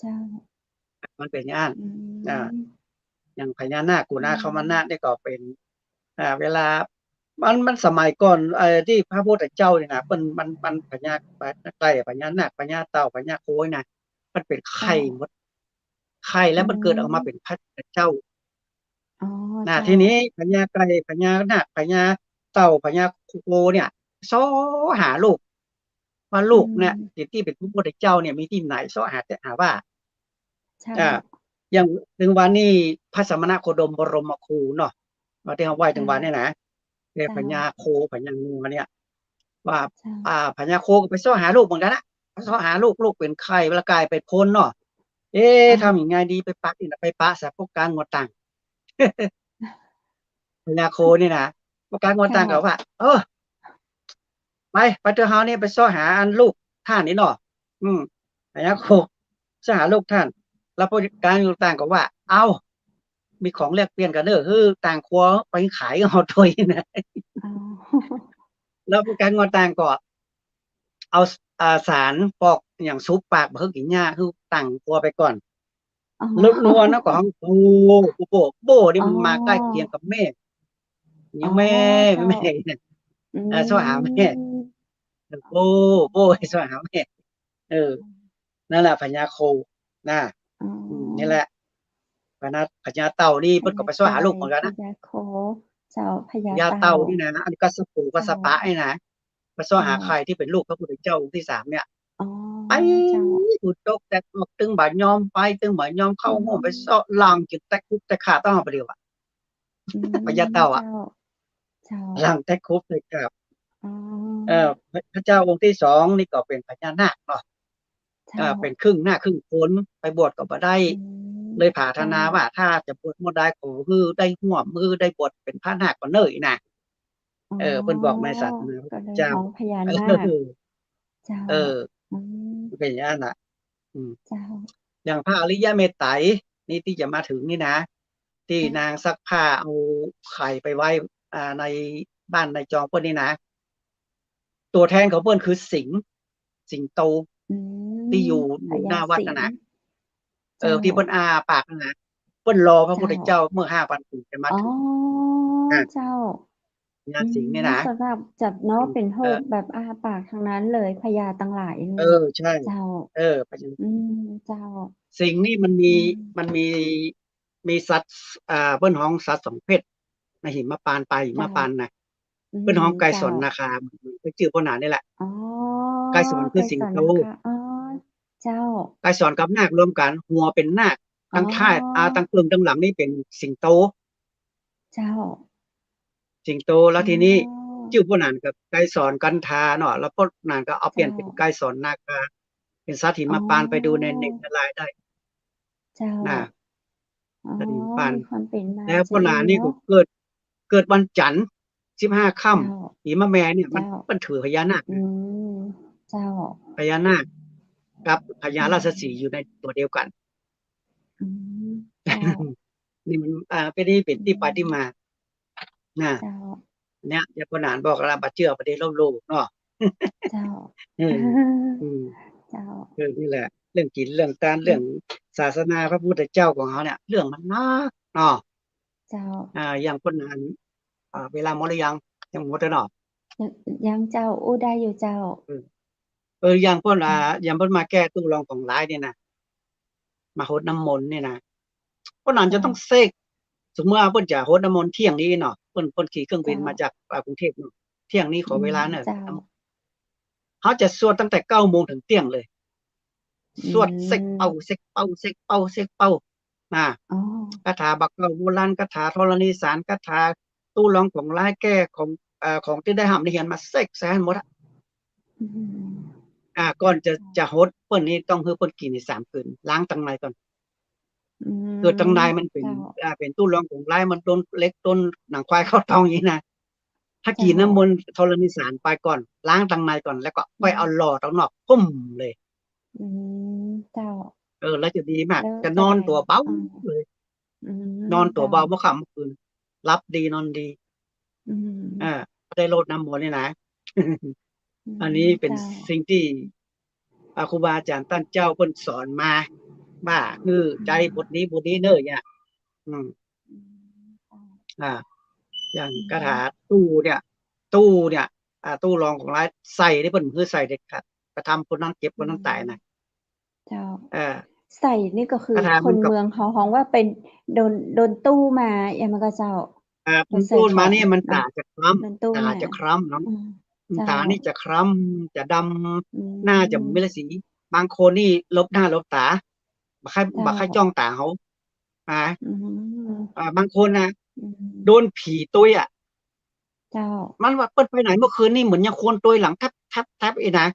เจ้า มันเป็นอย่างนั้น อืม อย่างพญานาค อื นาคม ม นะนี่ก็เป็นเวลามันสมัยก่อนที่พระพุทธเจ้านี่นะเพิ่นมันพญาไก่พญานาคพญาเต่าพญาโคนะมันเป็นไข่หมดไข่แล้วมันเกิดออกมาเป็นพระเจ้า อ๋อ เจ้า ทีนี้พญาไก่พญานาคพญาเต่าพญาโคเนี่ยซ้อหาลูกว่าลูกเนี่ยที่เป็นพระพุทธเจ้าเนี่ยมีที่ไหนซ้อหาแต่หาว่า ใช่ อย่างถึงวันนี้พระสมณโคดมบรมครูเนาะว่าที่เฮาไหว้ถึงวันนี้นะเรียกพญาโคพญางูเนี่ยว่า ใช่ พญาโคก็ไปซ้อหาลูกเหมือนกันนะซ้อหาลูกเป็นไข่แล้วกลายเป็นคนเนาะทำยังไงดีไปปักนี่นะไปปะซะพวกกลางงวดตัง พญาโคนี่นะพวกกลางงวดตังก็ว่าไปเถอะเฮานี่ไปซ้อหาอันลูกท่านนี่เนาะพญาโคซ้อหาลูกท่าน แล้วพวกกลางงวดตังก็ว่าเอ้ามีของแลกเปลี่ยนกันเด้อคือต่างครัวไปขายเอาตัวนี่นะ อ๋อ แล้วพวกกลางงวดตังก็เอาสารปอกอย่างซุปปากบ่คือกินหญ้าคือตั้งครัวไปก่อน อ๋อ นัวๆนะก็ห้องโบนี่มันมาใกล้เคียงกับแม่ยังแม่ เจ้า แม่ซ้อหาแม่โบให้ซ้อหาแม่นั่นแหละพญาโคนี่แหละพญาเต่านี่เพิ่นก็ไปซ้อหาลูกเหมือนกันนะ พญาโค เจ้า พญา พญา เต่า เต่านี่นะอันนี้กัสสปูกัสสปะนี่นะไปซ้อหาใครที่เป็นลูกพระพุทธเจ้าองค์ที่3เนี่ย อ๋อ ไป เจ้า อุดตกแต่ออกตึงบ่ายอมไปตึงบ่ายอมเข้าห้องไปซ้อลางจิตแตกคุกแต่ขาต้องเอาไปเดียวพญาเต่าเจ้า ลางแตกคุกเลยครับ อ๋อ พระเจ้าองค์ที่2นี่ก็เป็นพญานาคเนาะเป็นครึ่งหน้าครึ่งคนไปบวชก็บ่ได้เลยปรารถนาว่าถ้าจะบวชบ่ได้ขอคือได้ร่วมมือได้บวชเป็นพระนาคก็เน้ยนะเพิ่นบอกในศาสนาพระพุทธเจ้า ก็เลยฮ้องพญานาค เจ้า เป็นอย่างนั้นน่ะ เจ้า อย่างพระอริยเมตไตรนี่ที่จะมาถึงนี่นะ ที่นางซักผ้าเอาไข่ไปไว้ในบ้านในจองเพิ่นนี่นะ ตัวแทนของเพิ่นคือสิงโตที่อยู่หน้าวัดนะที่เพิ่นอ้าปากนะเพิ่นรอพระพุทธเจ้าเมื่อ 5,000 ปีจะมาถึง เจ้า ญาสิงห์นี่นะ สำหรับจับเนาะเป็นโทษแบบอ้าปากทั้งนั้นเลยพญาทั้งหลายเลย ใช่ เจ้า เจ้า สิงห์นี่มันมีสัตว์เพิ่นฮ้องสัตว์2เพศในหิมพานต์ปลาหิมพานต์นะเพิ่นฮ้องไก่สนนาคาเป็นชื่อเพิ่นน่ะนี่แหละ อ๋อ ไก่สนคือสิงโต อ๋อ เจ้า ไก่สนกับนาครวมกันหัวเป็นนาคทั้งท้ายทั้งเปลืองทั้งหลังนี่เป็นสิงโต เจ้า สิงโตแล้วทีนี้ ชื่อพวกนั้นกับไกรสอนกันทาเนาะแล้วพวกนั้นก็เอาเปลี่ยน เจ้า เป็นไกรสอนนาคาเป็นสัตว์หิอ๋อ มพานต์ไปดูในเน็ตในไลน์ได้ เจ้า นะ อ๋อ สัตว์หิมพาน มี ต์ ความเป็นมา แล้วพ จะ วก ดี นั้นนี่ เนาะ ก็เกิดวันจันทร์15 ค่ำ เจ้า หิมะแม่เนี่ยมัน เจ้า มันถือพญานาค อืม เจ้า พญานาคกับพญา อืม ราชสีห์อยู่ในตัวเดียวกัน อืม เจ้า นี่มันเป็นนี่เป็ อื นที่ไปที่ ม มา นะ เจ้า เนี่ยเดี๋ยวพวกนั้นบอกว่าบ่เชื่อบ่ได้ลบหลู่เนาะ เจ้า อืม เจ้า นี่แหละ เรื่องกินเรื่องการ อื เรื่อง ม ศาสนาพระพุทธเจ้าของเขาเนี่ย เรื่องมันหนักเนาะ เจ้า อย่างพวกนั้นเวลาหมดหรือยัง ยังหมดแล้วเนาะ ยังเจ้า อู้ได้อยู่เจ้า อย่างพวก อืม อย่างเพิ่นมาแก้ตู้รองของร้ายเนี่ยนะ มารดน้ำมนต์เนี่ยนะ พวกนั้นจะ เจ้า ต้องเสก สมมุติว่าเพิ่นจะรดน้ำมนต์เที่ยงนี้เนาะ เพิ่นขี่เครื่องบิน เจ้าม มาจากกรุงเทพเนาะ เที่ยงนี้ข อื อเว ม ลาเนิ่น เจ้า เขาจะสวดตั้งแต่ 9 โมงถึงเที่ยงเลย อื สวดเสกเป่า ม เสกเป่า เสกเป่า เสกเป่า อ๋อ คาถาบักเก่าโบราณ คาถาธรณีสาร คาถาตู้รองของร้ายแก้ของที่ได้ห้ามได้เรียนมาเสกใส่ให้หมดอะ อืม ก่อนจะรดเพิ่นนี่ต้องให้เพิ่นกินนี่3 คืน ล้างตังในก่อน อืม เกิดตังในมันเป็น เจ้า เป็นตู้รองของร้าย มันโดนเหล็ก โดนหนังควายเข้าท้องอย่างงี้นะ ถ้า เจ้า กินน้ำมนต์ธรณีสารไปก่อน ล้างตังในก่อน แล้วก็ อื ค่อยเอา ม หลอดออกนอกปุ้มเลย อืม เจ้า แล้วจะดีมาก แล้ว จะ จะ นอน ได้ ตัวเบา อา เลย อืม นอนตั เจ้ ว า เบาบ่ค่ำบ่คืน หลับดีนอนดี อืม ได้รดน้ำมนต์นี่นะ อื อัน ม นี้เป็น เจ้า สิ่งที่ ครูบาอาจารย์ท่านเจ้าเพิ่นสอนมาว่าอื ใจบท ม นี้บทนี้เด้อเนี่ย อืม อืม เจ้า อย่าง อื คาถาม ม ตู้เนี่ย ตู้รองของร้ายใส่นี่เพิ่นคือใส่เด็ดขาด กระทำคนนั้นเจ็บ อ คนนั้นตายนะ เจ้า เออ ใส่นี่ก็คื คา อ ถา ค มัน ก็ นเมืองเขาฮ้องว่าเป็นโดนตู้มาอย่างมันก็เจ้า เพิ่น ใส่ ตู้ ข มา อง นี่มัน เนาะ ตาจะคล้ โดนตู้ ำ ตา มา จะคล้ำเนาะ อืม เจ้า ตานี่จะคล้ำ จะด อื ำ หน้าจะมี ม สี บางคนนี่ลบหน้าลบตา บ่เจ้า ค่อยจ้องตาเขา อา อืม บางคนน่ะ อืม โดนผีตุ้ยอะ เจ้า มันว่า "เปิ้นไปไหนเมื่อคืนนี้เหมือนยังคนตุ้ยหลังแทบ ๆ" อีกนะ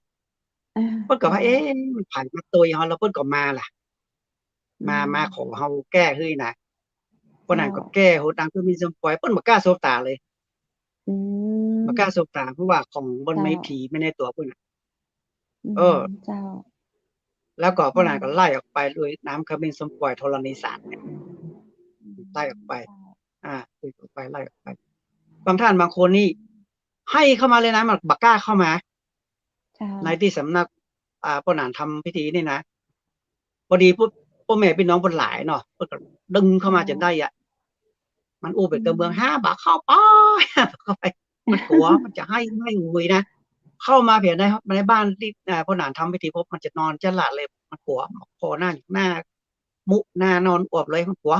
อา เพิ่นก็ เจ้า ว่า "เอ๊ะ มันไผมาตุ้ยเรา แล้วเพิ่นก็มาล่ะ" อืมาขอ ม เราแก้ให้นะ คเจนนั้ ้า นก็แก้โหดังคือมีสมปล่อย เพิ่นบ่กล้าสบตาเลย อืบ่กล้าม สบตา เพราะว่าของเพิ่นเจ้า มีผีมาในตัวเพิ่นน่ะ อื เอ ม อ เจ้า แล้วก็ อื พวกนั้นก็ม ไล่ออกไปด้วยน้ำขมิ้นส้มปล่อยธรณีสารเนี่ย อืม ไล่ออกไป เจ้า ติดออกไป ไล่ออกไป บางท่านบางคนนี่ให้เข้ามาเลยนะ มันบ่กล้าเข้ามา เจ้า ในที่สำนัก พวกนั้นทำพิธีนี่นะ พอดีพ่อแม่พี่น้องเพิ่นหลายเนาะ เพิ่นก็ดึงเข้ามาจนได้อะ มันอู้ไป อื แต่เมือง ม "ห้ามบ่เข้าไป ห้ามบ่เข้าไป" มันกลัว มันจะให้หุยนะ เข้ามาเพียงในบ้านที่ พวกนั้นทำพิธีปุ๊บ มันจะนอนจะหลับเลย มันกลัว พอหน้ามุหน้านอนอวบเลย มันกลัว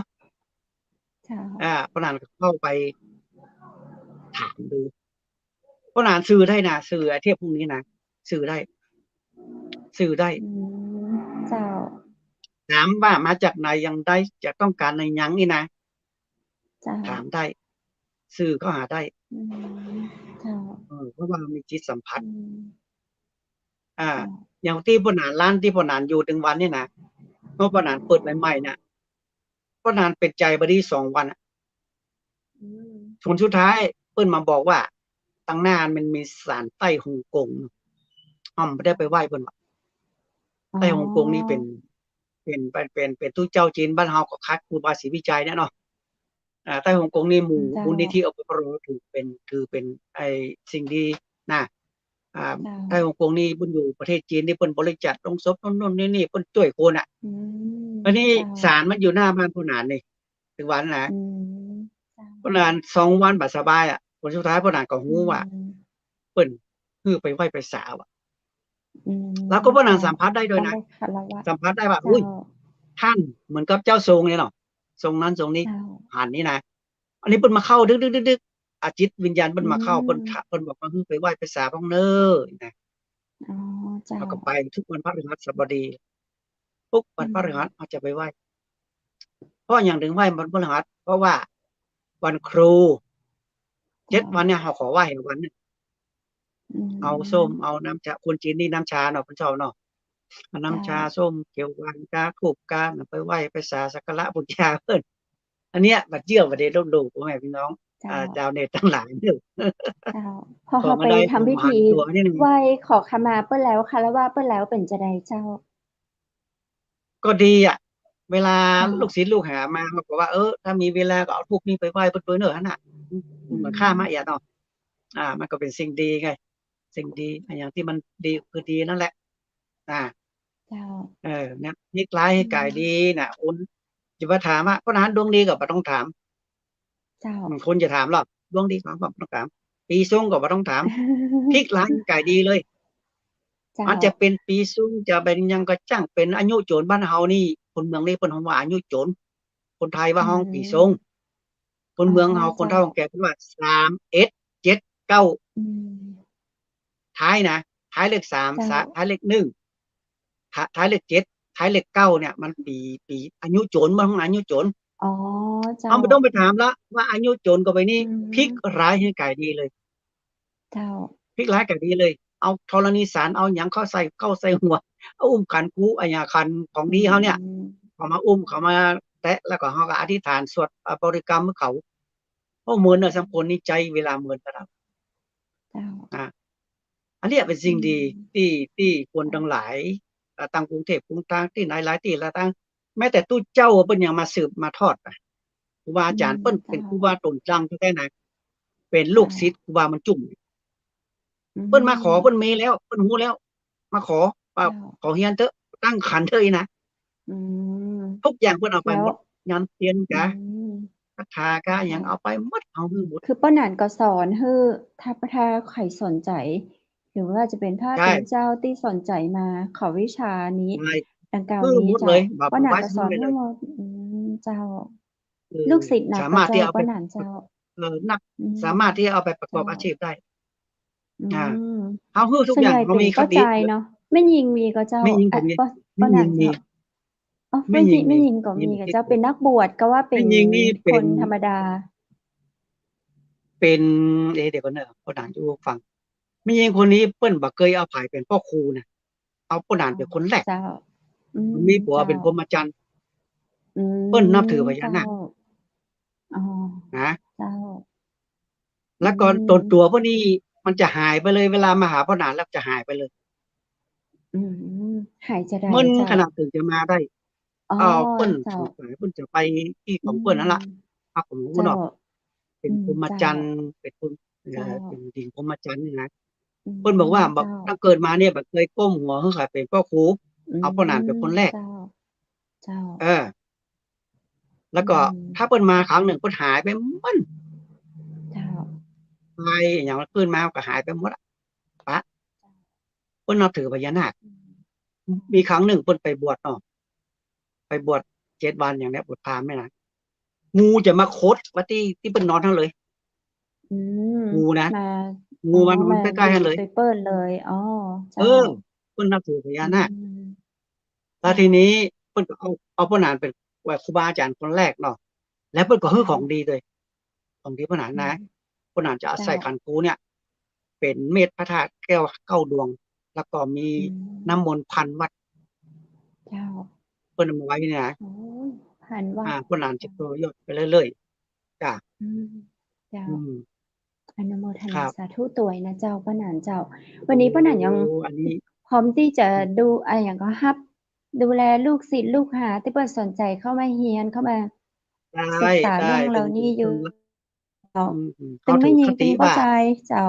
เจ้า พวกนั้นก็เข้าไป ถามดู พวกนั้นสื่อได้นะ สื่อเทพพวกนี้นะ สื่อได้ สื่อได้ อืม เจ้า ถามว่ามาจากไหน อย่างใด จะต้องการในหยังนี่นะ เจ้า ถามได้ สื่อก็หาได้ อืม เจ้า เพราะว่ามีจิตสัมผั อื ส ม อา เจ้า อย่างที่พวกนั้น ร้านที่พวกนั้นอยู่ถึงวันนี่นะ เพราะพวกนั้นเปิดใหม่ ๆ น่ะ พวกนั้นเป็นใจบ่ดี 2 วันอะ อืม ผลสุดท้ายเพิ่นมาบอกว่า ตั้งหน้ามันมีศาลไต้ฮ่องกง บ่ได้ไปไหว้เพิ่นว่า อ๋อ ไต้ฮ่องกงนี่เป็นตู้เจ้าจีน บ้านเฮาก็คัก ครูบาศรีวิชัยเนี่ยเนาะ ไต้ฮ่องกงนี่เจ้า มูลนิธิอปปร ถือเป็นสิ่งดีนะ เจ้า ไต้ฮ่องกงนี่เพิ่นอยู่ประเทศจีนนี่เพิ่นบริจาคโรงศพโน่นๆนี่ๆเพิ่นช่วยคนอะ อืม อันนี้ เจ้า ศาลมันอยู่หน้าบ้านพวกนั้นนี่ ถึงวันนะ อืม เจ้า พวกนั้น 2 วันบ่สบายอะ ผลสุดท้ายพวกนั้นก็ อื รู้ว่า ม เพิ่นฮื้อไปไหว้ไปสาวอะ อืม แล้วก็พวกนั้น เจ้า สัมผัสได้ด้ ต้ ว อย ง นะ ได้คารวะ สัมผัสได้ว่า เจ้า อุ๊ย ท่านเหมือนกับเจ้าทรงเลยเนาะ ทรงนั้นทรงนี้ เจ้า หันนี่นะ อันนี้เพิ่นมาเข้าดึก ๆ ๆ ๆ จิตวิญญาณเพิ่นมาเข้า อืม เพิ่นบอกว่า ฮื้อไปไหว้ไปสาบ้างเด้อนะ อ๋อ เจ้า เราก็ไปทุกวันพฤหัสบดี ทุกวันพฤหัส อืม เราจะไปไหว้ เพราะหยังถึงไหว้วันพฤหัส เพราะว่าวันครู เจ้า 7 วันเนี่ยเราขอไหว้วันหนึ่ง อืเอาส้มมเอาน้ำชาคนจีนนี่น้ำชาเนาะเพิ่นชอบเนาะเอาเจ้าน้ำชาส้มเขียวหวานกาทูบกาน่ะไปไหว้ไปสักการะบูชาเพิ่นอันเนี้ยบัดเจี้ยวบัดเดะลบๆพ่อแม่พี่น้องเจ้าชาวเน็ตทั้งหลายเด้อ เจ้าพอ ขอเราไปงอะไรผมทำพิธีหันตัวนิดนึง ไหว้ขอขมาเปิ้นแล้วคารวะเปิ้นแล้วเป็นจั่งใดเจ้าก็ดีอ่ะเวลาเจ้าลูกศิษย์ลูกหามาบอกว่าถ้ามีเวลาก็เอาพวกนี้ไปไหว้เพิ่นเด้อหั่นน่ะอืเหมือนค่ามามเอียดเนาะมันก็เป็นสิ่งดีไงสิ่งดีอย่างที่มันดีคือดีนั่นแหละอ่าเจ้าเนี่ยนึกร้ายอืให้กายมดีน่ะคุณจะมาถามว่าพระทหารดวงดีก็บ่ต้องถามเจ้า คนจะถามหรอกดวงดีก็บ่ต้องถามปีชงก็บ่ต้องถามพลิกร้ายให้กายดีเลย เจ้าอาจจะเป็นปีซุงจะเป็นหยังก็จั่งเป็นอายุโจรบ้านเฮานี่คนเมืองนี่เพิ่นฮ้องว่าอายุโจรคนไทยว่าอืฮ้องปีชงมคนอ๋อเมืองเฮาคนเจ้าเฒ่าคนแก่เพิ่นว่า3179อืมท้ายนะท้ายเลข3เจ้าท้ายเลข1ท้ายเลข7ท้ายเลข9เนี่ยมันปีอายุโจรบ่ฮ้องอายุโจรอ๋อเจ้าเฮาบ่ต้องไปถามแล้วว่าอายุโจรก็ไปนี่อืพลิกมร้ายให้กลายดีเลย เจ้าพลิกร้ายกลายดีเลยเอาธรณีสารเอาหยังเข้าใส่หัวเอาอุ้มขันคูอัญญาคันของอืดีเฮาเนี่ยมเขามาอุ้มเขามาแตะแล้วก็เฮาก็อธิษฐานสวดบริกรรมให้เขาเพราะเหมือนน่ะสำคนนี้ใจเวลาเหมือนกันครับเจ้าอาอันเนี้ยเป็นอืสิ่งดีมที่คนเจ้าทั้งหลายต่างกรุงเทพกรุงต่างที่หลายๆที่หลายต่างแม้แต่ตู้เจ้าเพิ่นยังมาสืบมาทอดอะครูบาอือาจารย์มเพิ่นเป็นเจ้าครูบาต้นจังแท้ๆนะเป็นลูเจ้ากศิษย์ครูบาบรรจุม อืเพิ่นมาขอเพิ่นมมีแล้วเพิ่นรู้แล้วมาขอว่าเจ้าขอเรียนเถอะตั้งขันเถอะอีนะอืมทุกอย่างเพิ่นเอาไปแล้วหมดยันเทียนอืกะมคาถากะหยังเจ้า เอาไปหมดเอาฮื้อหมดคือป้าหนานก็สอนให้ถ้าใครสนใจหรือว่าจะเป็นพระใช่เป็นเจ้าที่สนใจมาขอวิชานี้ใช่ดังกล่าวฮื้อนี้เจ้าหมดเลยป้าหนานไว้ก็สอนซื้อได้เลยให้หมดเจ้าเออลูกศิษย์หนักสาก็เจ้ามารถที่เอาไปป้าหนานเจ้านักอืสามารถที่มเอาไปประกอบเจ้าอาชีพได้อือามเฮาฮื้อทุกส่วนใหญ่อย่างเรามีคเป็นป้าใจติเนาะแม่หญิงมีก็เจ้าแม่หญิงก็มีป้าแม่หญิงมีหนานเจ้าอ๋อแม่หญิงมีแม่หญิงก็มีมีก็ที่เจ้าเป็นนักบวชก็ว่าเป็นแม่หญิงนี่เป็นคนธรรมดาเป็นเดี๋ยวก่อนเด้อพ่อหลานอยู่ฟังแม่หญิงคนนี้เพิ่นบ่เคยเอาไผเป็นพ่อครูนะเอาพ่อหลานอ๋อเป็นคนแรก เจ้าอืมันมมีผัวเจ้าเป็นพรหมจรรย์อืเพิ่นนับถือมพญาเจ้า นาคอ๋อนะเจ้าอืแล้วก็ตนตัวมพวกนี้มันจะหายไปเลยเวลามาหาพ่อนานแล้วจะหายไปเลยอืมหายจะไดมึนเจ้าขนาดถึงจะมาได้อ๋อเพิ่นเจ้าสงสัยเพิ่นจะไปที่ขอืองเพิ่นนั่นล่ะมพรรคของหลวงพ่อเจ้าเนาะเป็นพรหมเจ้าจรรย์เป็นคนเจ้าเป็นหญิงพรหมจรรย์นี่นะอืเพิ่นบอกว่าแบบเจ้าตั้งเกิดมาเนี่ยบ่เคยก้มหัวให้ใครเป็นพ่อครูอืเอาพ่อนานเป็นมคนแรกเจ้าเจ้าเออแล้อืวก็ถ้ามเพิ่นมาครั้งหนึ่งเพิ่นหายไปมัน เจ้าไปอย่างเพิ่นมาก็หายไปหมดอะปะเพิ่นนับถือพญานาค อืมมีครั้งหนึ่งเพิ่นไปบวชเนาะไปบวช7วันอย่างเนี้ยบวชพราหมณ์เนี่ยนะงูจะมาคดว่าที่เพิ่นนอนเท่าเลยอืมงูนะมาอ๋งูอมานอนมาใกล้ๆกันเลยไปเปิ้ลเลยอ๋อเอเจ้าอเพิ่นนับถือพอืญานาคมแล้วเจ้าทีนี้เพิ่นก็เอาพ่อหนานเป็นว่าครูบาอาจารย์คนแรกเนาะแล้วเพิ่นก็ให้เจ้าของดีเลยของดีพ่อหนานนะอืมพ่อหนานจะเอาเจ้าใส่ขันครูเนี่ยเป็นเม็ดพระธาตุแก้ว9ดวงแล้วก็มีอืน้ำมมนต์พันวัดเจ้า เพิ่นเอามาไว้เนี่ยนะโอ้ยหันวัดพ่อหนานจะต่อยอดไปเรื่อยๆจ้ะอืมเจ้าอืมอนุโมทนาสาครับธุตัวยนะเจ้าป้าหนานเจ้าวันโอ้นี้ป้าหนานยังอันนี้ พร้อมที่จะดูอะไรอย่างก็รับดูแลลูกศิษย์ลูกหาที่เปิ่นสนใจเข้ามาเรียนเข้ามาศึได้กษาได้เรื่องเหล่านี้อยู่เจ้าเขาถือตึงแม่หญิงตึคติว่างเข้าใจเจ้า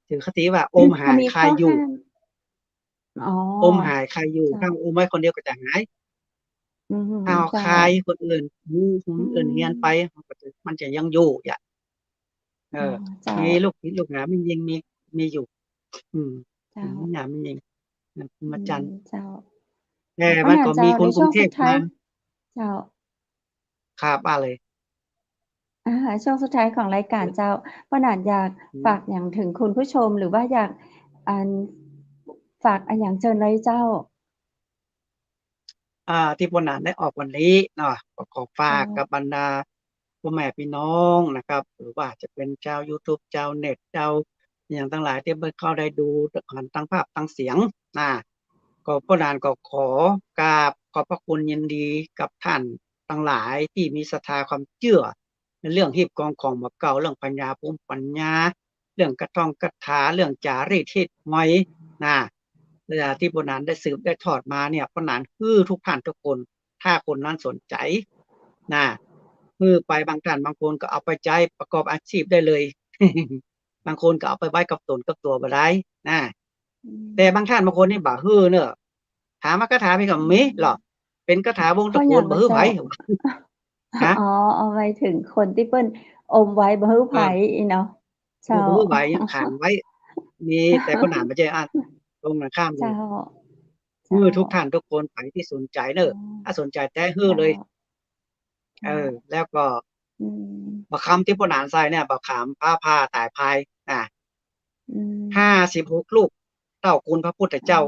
ถือคติว่าอมหายพอมีคายอยู่ข้อห้ามอ๋ออมหายคายอยู่เจ้าถ้าอมไว้คนเดียวก็จะหายอืมถ้าเอาเจ้าคายคนอื่นคอืนอื่นเฮียนไปมมันจะยังอยู่อย่าเออ๋ออเจ้ามีลูกศิษย์ลูกหามันยังมีอยู่อืมเจ้าหามันยังอืมาจันทร์มเจ้าแต่ป้ามันหนานเจ้าก็มีคนกรุในช่วงงเทพมาสุดท้ายเจ้า ครับเลยช่วงสุดท้ายของรายการเจ้าป้าหนานอยากอืมฝากหยังถึงคุณผู้ชมหรือว่าอยากอันฝากอันหยังเชิญเลยเจ้าที่ปนานได้ออกวันนี้เนาะก็ขอฝาเจ้ากกับบรรดาพ่อแม่พี่น้องนะครับหรือว่าจะเป็นเจ้ายูทูบเจ้าเน็ตเจ้า อย่างทั้งหลายที่เบิ่งเข้าได้ดูทั้งภาพทั้งเสียงนะก็พ่อนานก็ขอกราบขอบพระคุณยินดีกับท่านทั้งหลายที่มีศรัทธาความเชื่อในเรื่องฮีบกองของมาเก่าเรื่องปัญญาภูมิปัญญาเรื่องกระท่องกระถาเรื่องจารีตเทศไว้นะเวลาที่พ่อนานได้สืบได้ทอดมาเนี่ยพ่อนานคือทุกท่านทุกคนถ้าคนนั้นสนใจนะคือไปบางท่านบางคนก็เอาไปใช้ประกอบอาชีพได้เลย บางคนก็เอาไปไว้กับตนกับตัวบ่ได้นะแต่บางท่านบางคนนี่บ่ฮื้อเนอะถามว่ากระถามีก็มีหรอกเป็นกระถาวงต ข้อ ระ ห กู ยั ล ง บ่ ล่ะ ฮื้อไผ เจ้า ฮะ อ๋อเอาหมายถึงคนที่เปิ้นอมไว้บ่ฮื้อไผ เออ อีเนาะ เอ เจ้า อบ่ฮื้อไผยังขานไว้ มีแต่ปัญหาบ่ใช่ตรงกันข้ามเล เจ้า ย เจ้า ทุกท่านทุกคนไผที่สนใจเด้ อ๋ อ อ ถ้าสนใจแต่ฮื้อ เจ้า เลย เจ้า แล้วก็ อืม บักคำที่พ่อนานใส่เนี่ยบักขามพาตายพายอืม 56 ลูก เต้าคุณพระพุทธ อ๋อ เจ้า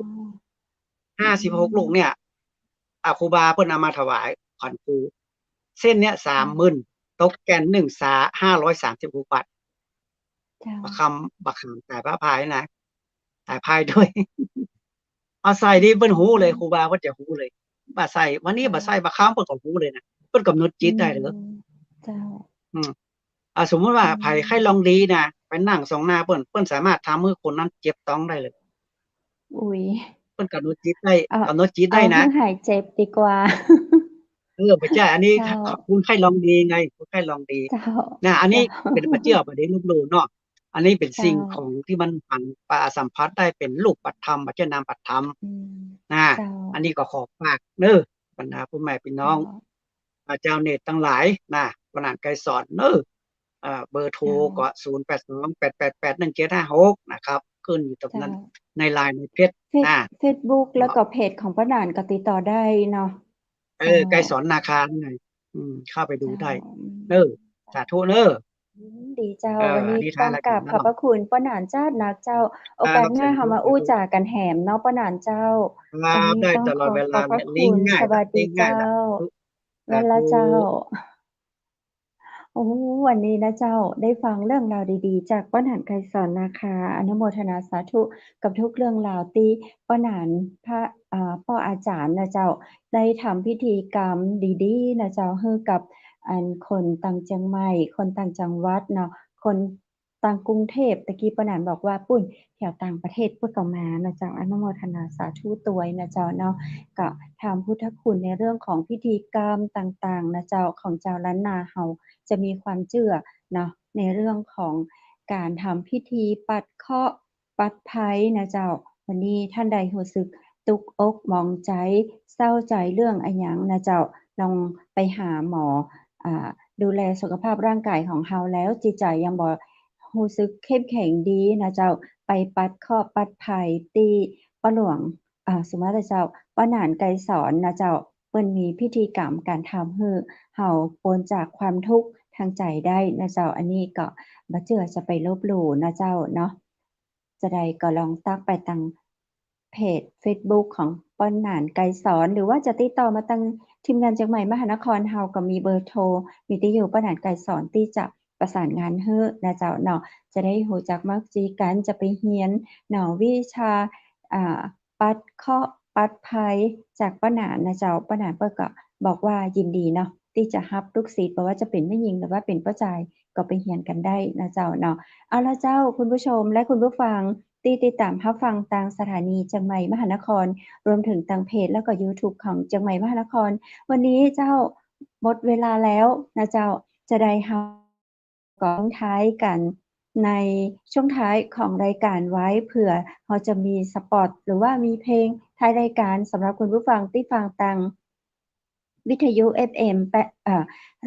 อื56 ลูก ม เนี่ย ครูบาเพิ่นเอามาถวายขวัญครู เส้นเนี้ย เจ้า 30,000 ตกแก่น1สา 536 บาท เจ้า บักขามตายพายนะ ตายพายด้วย เอาใส่นี่เพิ่นฮู้เลย ครูบาเพิ่นจะฮู้เลยว่าใส่วันนี้ เจ้า บ่ใส่บักขามเพิ่นก็ฮู้เลยนะ เพิ่นกำหนด อื จิตได้ ม เด้อ เจ้า อืม สมมุติว่า อื ไผไข้ ม ลองดีนะไปนั่งส่องหน้าเพิ่นสามารถทำให้คนนั้นเจ็บต้องได้เลย อุ๊ย เพิ่นกำหนดจิตได้ เอา กำหนดจิต เอ ได้ า นะ ให้หายเจ็บดีกว่า ไม่ใช่ อันนี้ เจ้า คุณไข้ลองดีไง คุณไข้ลองดี เจ้า อัน เจ นี้ ้า เป็นบ่เชื่อบ่ได้ลบหลู่เนาะ อันนี้เป็น เจ้า สิ่งของที่มันสัมผัสได้เป็นรูปธรรม บ่ใช่นามธรรม อืม นะ เจ้า อันนี้ก็ขอฝากเด้อบรรดาพ่อแม่พี่น้ เจ้า อง เจ้าเน็ตทั้งหลายนะปนานไกรสอนเด้อ เบอร์โทร เจ้า ก็ 0828881756 นะครับ ขึ้นอยู่ตรง เจ้า นั้น ใน LINE ในเพจ เฟซ เฟซบุ๊ก แล้วก็เพจของป้าหนานก็ติดต่อได้เนาะ เจ้า ไกรสอนนาคานี่ไง เข้าไปดู เจ้า ได้ อืม เด้อ สาธุเด้อ ดีเจ้า วัน อั นี้ นนี้ ต้ ท้า อย ง ราย ก กา รา ร บ นะ ขอบ เนาะ พระคุณป้าหนานจัดนักเจ้า โอกาสหน้า สา เรา ธุ มา สา อู้ ธุ จากันแหมเนาะป้าหนานเจ้า ครั วัน บ นี้ ได้ ต้อง ตล ข อด อ เว ข ลา อบพ แบ ระ บ ค ลิง ุ ก์ ณ ง่า ส ย วแบัสดี บลิงก์ เจ ง่าย้ า แบบ สา นั่น ธ ล่ะเจ้า ุ โอ้ วันนี้นะเจ้า ได้ฟังเรื่องราวดี ๆ จากป้าหนานไกรสอนนาคา อนุโมทนาสาธุกับทุกเรื่องราวที่ป้าหนาน ป้ออาจารย์นะเจ้า ได้ทำพิธีกรรมดี ๆ นะเจ้า ให้กับ คนต่างเจียงใหม่ คนต่างจังหวัดเนาะ คนต่างกรุงเทพ ตะกี้ป้าหนานบอกว่า ปุ้น แถวต่างประเทศเพิ่นก็มานะเจ้า อนุโมทนาสาธุด้วยนะเจ้าเนาะ ก็ถามพุทธคุณในเรื่องของพิธีกรรมต่าง ๆ นะเจ้า ของเจ้าล้านนาเราจะมีความเชื่อเนาะ ในเรื่องของการทำพิธีปัดเคราะห์ ปัดภัยนะเจ้า วันนี้ท่านใดรู้สึกตุกอกหมองใจ เศร้าใจเรื่องอะหยังนะเจ้า ลองไปหาหมอ ดูแลสุขภาพร่างกายของเราแล้วจิตใจยังบ่รู้สึกเข้มแข็งดีนะเจ้า ไปปัดเคราะห์ปัดภัยที่ป้าหลวง สมมาแต่เจ้า ป้าหนานไกรสอนนะเจ้า เปิ้นมีพิธีกรรมการทำให้เราพ้นจากความทุกข์ทางใจได้นะเจ้า อันนี้ก็บ่เชื่อจะไปลบหลู่นะเจ้าเนาะ จะได้ก็ลองทักไปทางเพจเฟซบุ๊กของป้าหนานไกรสอน หรือว่าจะติดต่อมาทางทีมงานเชียงใหม่มหานครเราก็มีเบอร์โทร มีที่อยู่ป้าหนานไกรสอนที่จะประสานงานให้นะเจ้าเนาะ จะได้รู้จักมักจีกัน จะไปเรียนเนาะวิชา ปัดเคราะห์ปัดภัยจากป้าหนานนะเจ้า ป้าหนานเพิ่นก็บอกว่ายินดีเนาะที่จะรับลูกศิษย์บ่ว่าจะเป็นแม่หญิงหรือว่าเป็นพ่อชายก็ไปเรียนกันได้นะเจ้าเนาะ เอาล่ะเจ้า คุณผู้ชมและคุณผู้ฟังที่ติดตามรับฟังทางสถานีเชียงใหม่มหานคร รวมถึงทางเพจแล้วก็ยูทูบของเชียงใหม่มหานคร วันนี้เจ้าหมดเวลาแล้วนะเจ้า จะได้เราก็ทิ้งท้ายกันในช่วงท้ายของรายการไว้ เผื่อเราจะมีสปอต หรือว่ามีเพลงท้ายรายการสำหรับคุณผู้ฟังที่ฟังทางวิทยุ FM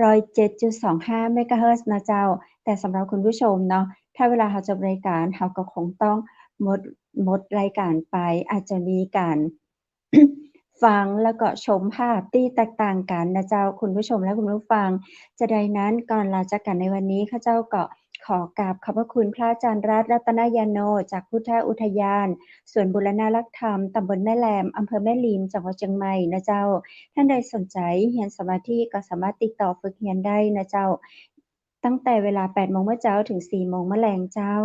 107.25 เมกะเฮิรตซ์นะเจ้า แต่สำหรับคุณผู้ชมเนาะ ถ้าเวลาเราจบรายการเราก็คงต้องหมดรายการไป อาจจะมีการ ฟังแล้วก็ชมภาพที่แตกต่างกันนะเจ้า คุณผู้ชมและคุณผู้ฟัง จะใดนั้นก่อนลาจากกันในวันนี้ข้าเจ้าก็ขอกราบขอบพระคุณพระอาจารย์รัตนยาโน จากพุทธอุทยานสวนบูรณรักธรรม ตำบลแม่แลม อำเภอแม่ริม จังหวัดเชียงใหม่นะเจ้า ท่านใดสนใจเรียนสมาธิก็สามารถติดต่อฝึกเรียนได้นะเจ้า ตั้งแต่เวลา 8 โมงเมื่อเช้าถึง 4 โมงมื้อแลงเจ้า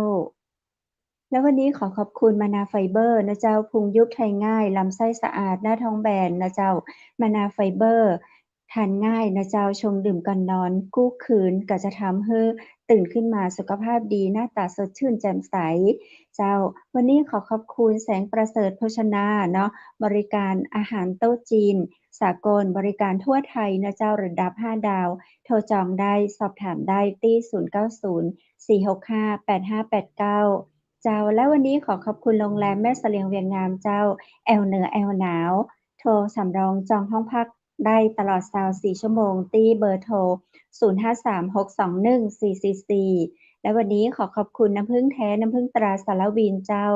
แล้ววันนี้ขอขอบคุณมานาไฟเบอร์นะเจ้าพุงยุบทานง่ายลำไส้สะอาดหน้าท้องแบนนะเจ้ามานาไฟเบอร์ทานง่ายนะเจ้าชงดื่มก่อนนอนกู้คืนก็จะทำให้ตื่นขึ้นมาสุขภาพดีหน้าตาสดชื่นแจ่มใสเจ้าวันนี้ขอขอบคุณแสงประเสริฐโภชนาเนาะบริการอาหารโต๊ะจีนสากลบริการทั่วไทยนะเจ้าระดับ5ดาวโทรจองได้สอบถามได้ที่0904658589เจ้าและวันนี้ขอขอบคุณโรงแรมแม่เสลียงเวียงงามเจ้าแอลเหนือแอลหนาวโทรสำรองจองห้องพักได้ตลอด24ชั่วโมงที่เบอร์โทร0536214444และวันนี้ขอขอบคุณน้ำผึ้งแท้น้ำผึ้งตราสารวินเจ้า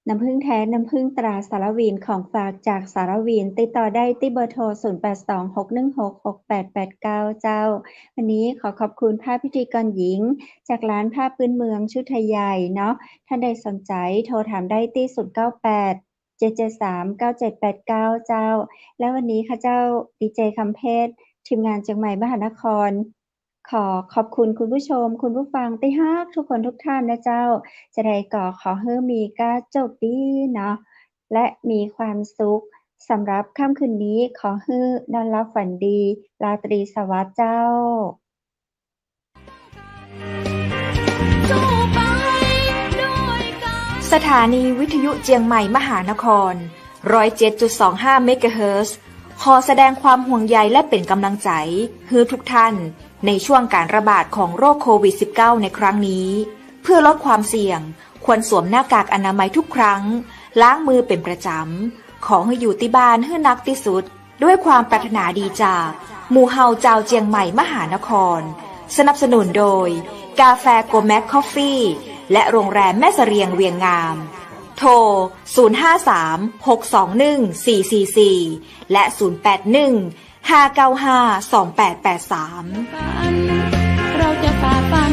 น้ำผึ้งแท้น้ำผึ้งตราสารวินของฝากจากสารวินติดต่อได้ที่เบอร์โทร0826166889เจ้าวันนี้ขอขอบคุณภาพพิธีกรหญิงจากร้านผ้าพื้นเมืองชุดไทยใหญ่เนาะท่านใดสนใจโทรถามได้ที่098 773 9789เจ้าและวันนี้ค่ะเจ้าดีเจคำเพชรทีมงานเชียงใหม่มหานครขอขอบคุณคุณผู้ชมคุณผู้ฟังที่ฮักทุกคนทุกท่านนะเจ้าจะได้ก่อขอให้มีก้าจบดีเนาะและมีความสุขสำหรับค่ำคืนนี้ขอให้นอนหลับฝันดีราตรีสวัสดิ์เจ้าสถานีวิทยุเจียงใหม่มหานคร 107.25 เมกะเฮิรตซ์ขอแสดงความห่วงใยและเป็นกำลังใจให้ทุกท่านในช่วงการระบาดของโรคโควิด -19 ในครั้งนี้เพื่อลดความเสี่ยงควรสวมหน้ากากอนามัยทุกครั้งล้างมือเป็นประจำขอให้อยู่ที่บ้านให้นักที่สุดด้วยความปรารถนาดีจากหมู่เฮาเจ้าเจียงใหม่มหานครสนับสนุนโดยกาแฟโกแมคคอฟฟี่และโรงแรมแม่เสรียงเวียงงามโทร 053-621-444 และ 081-595-2883 เราจะฝ่าฟัน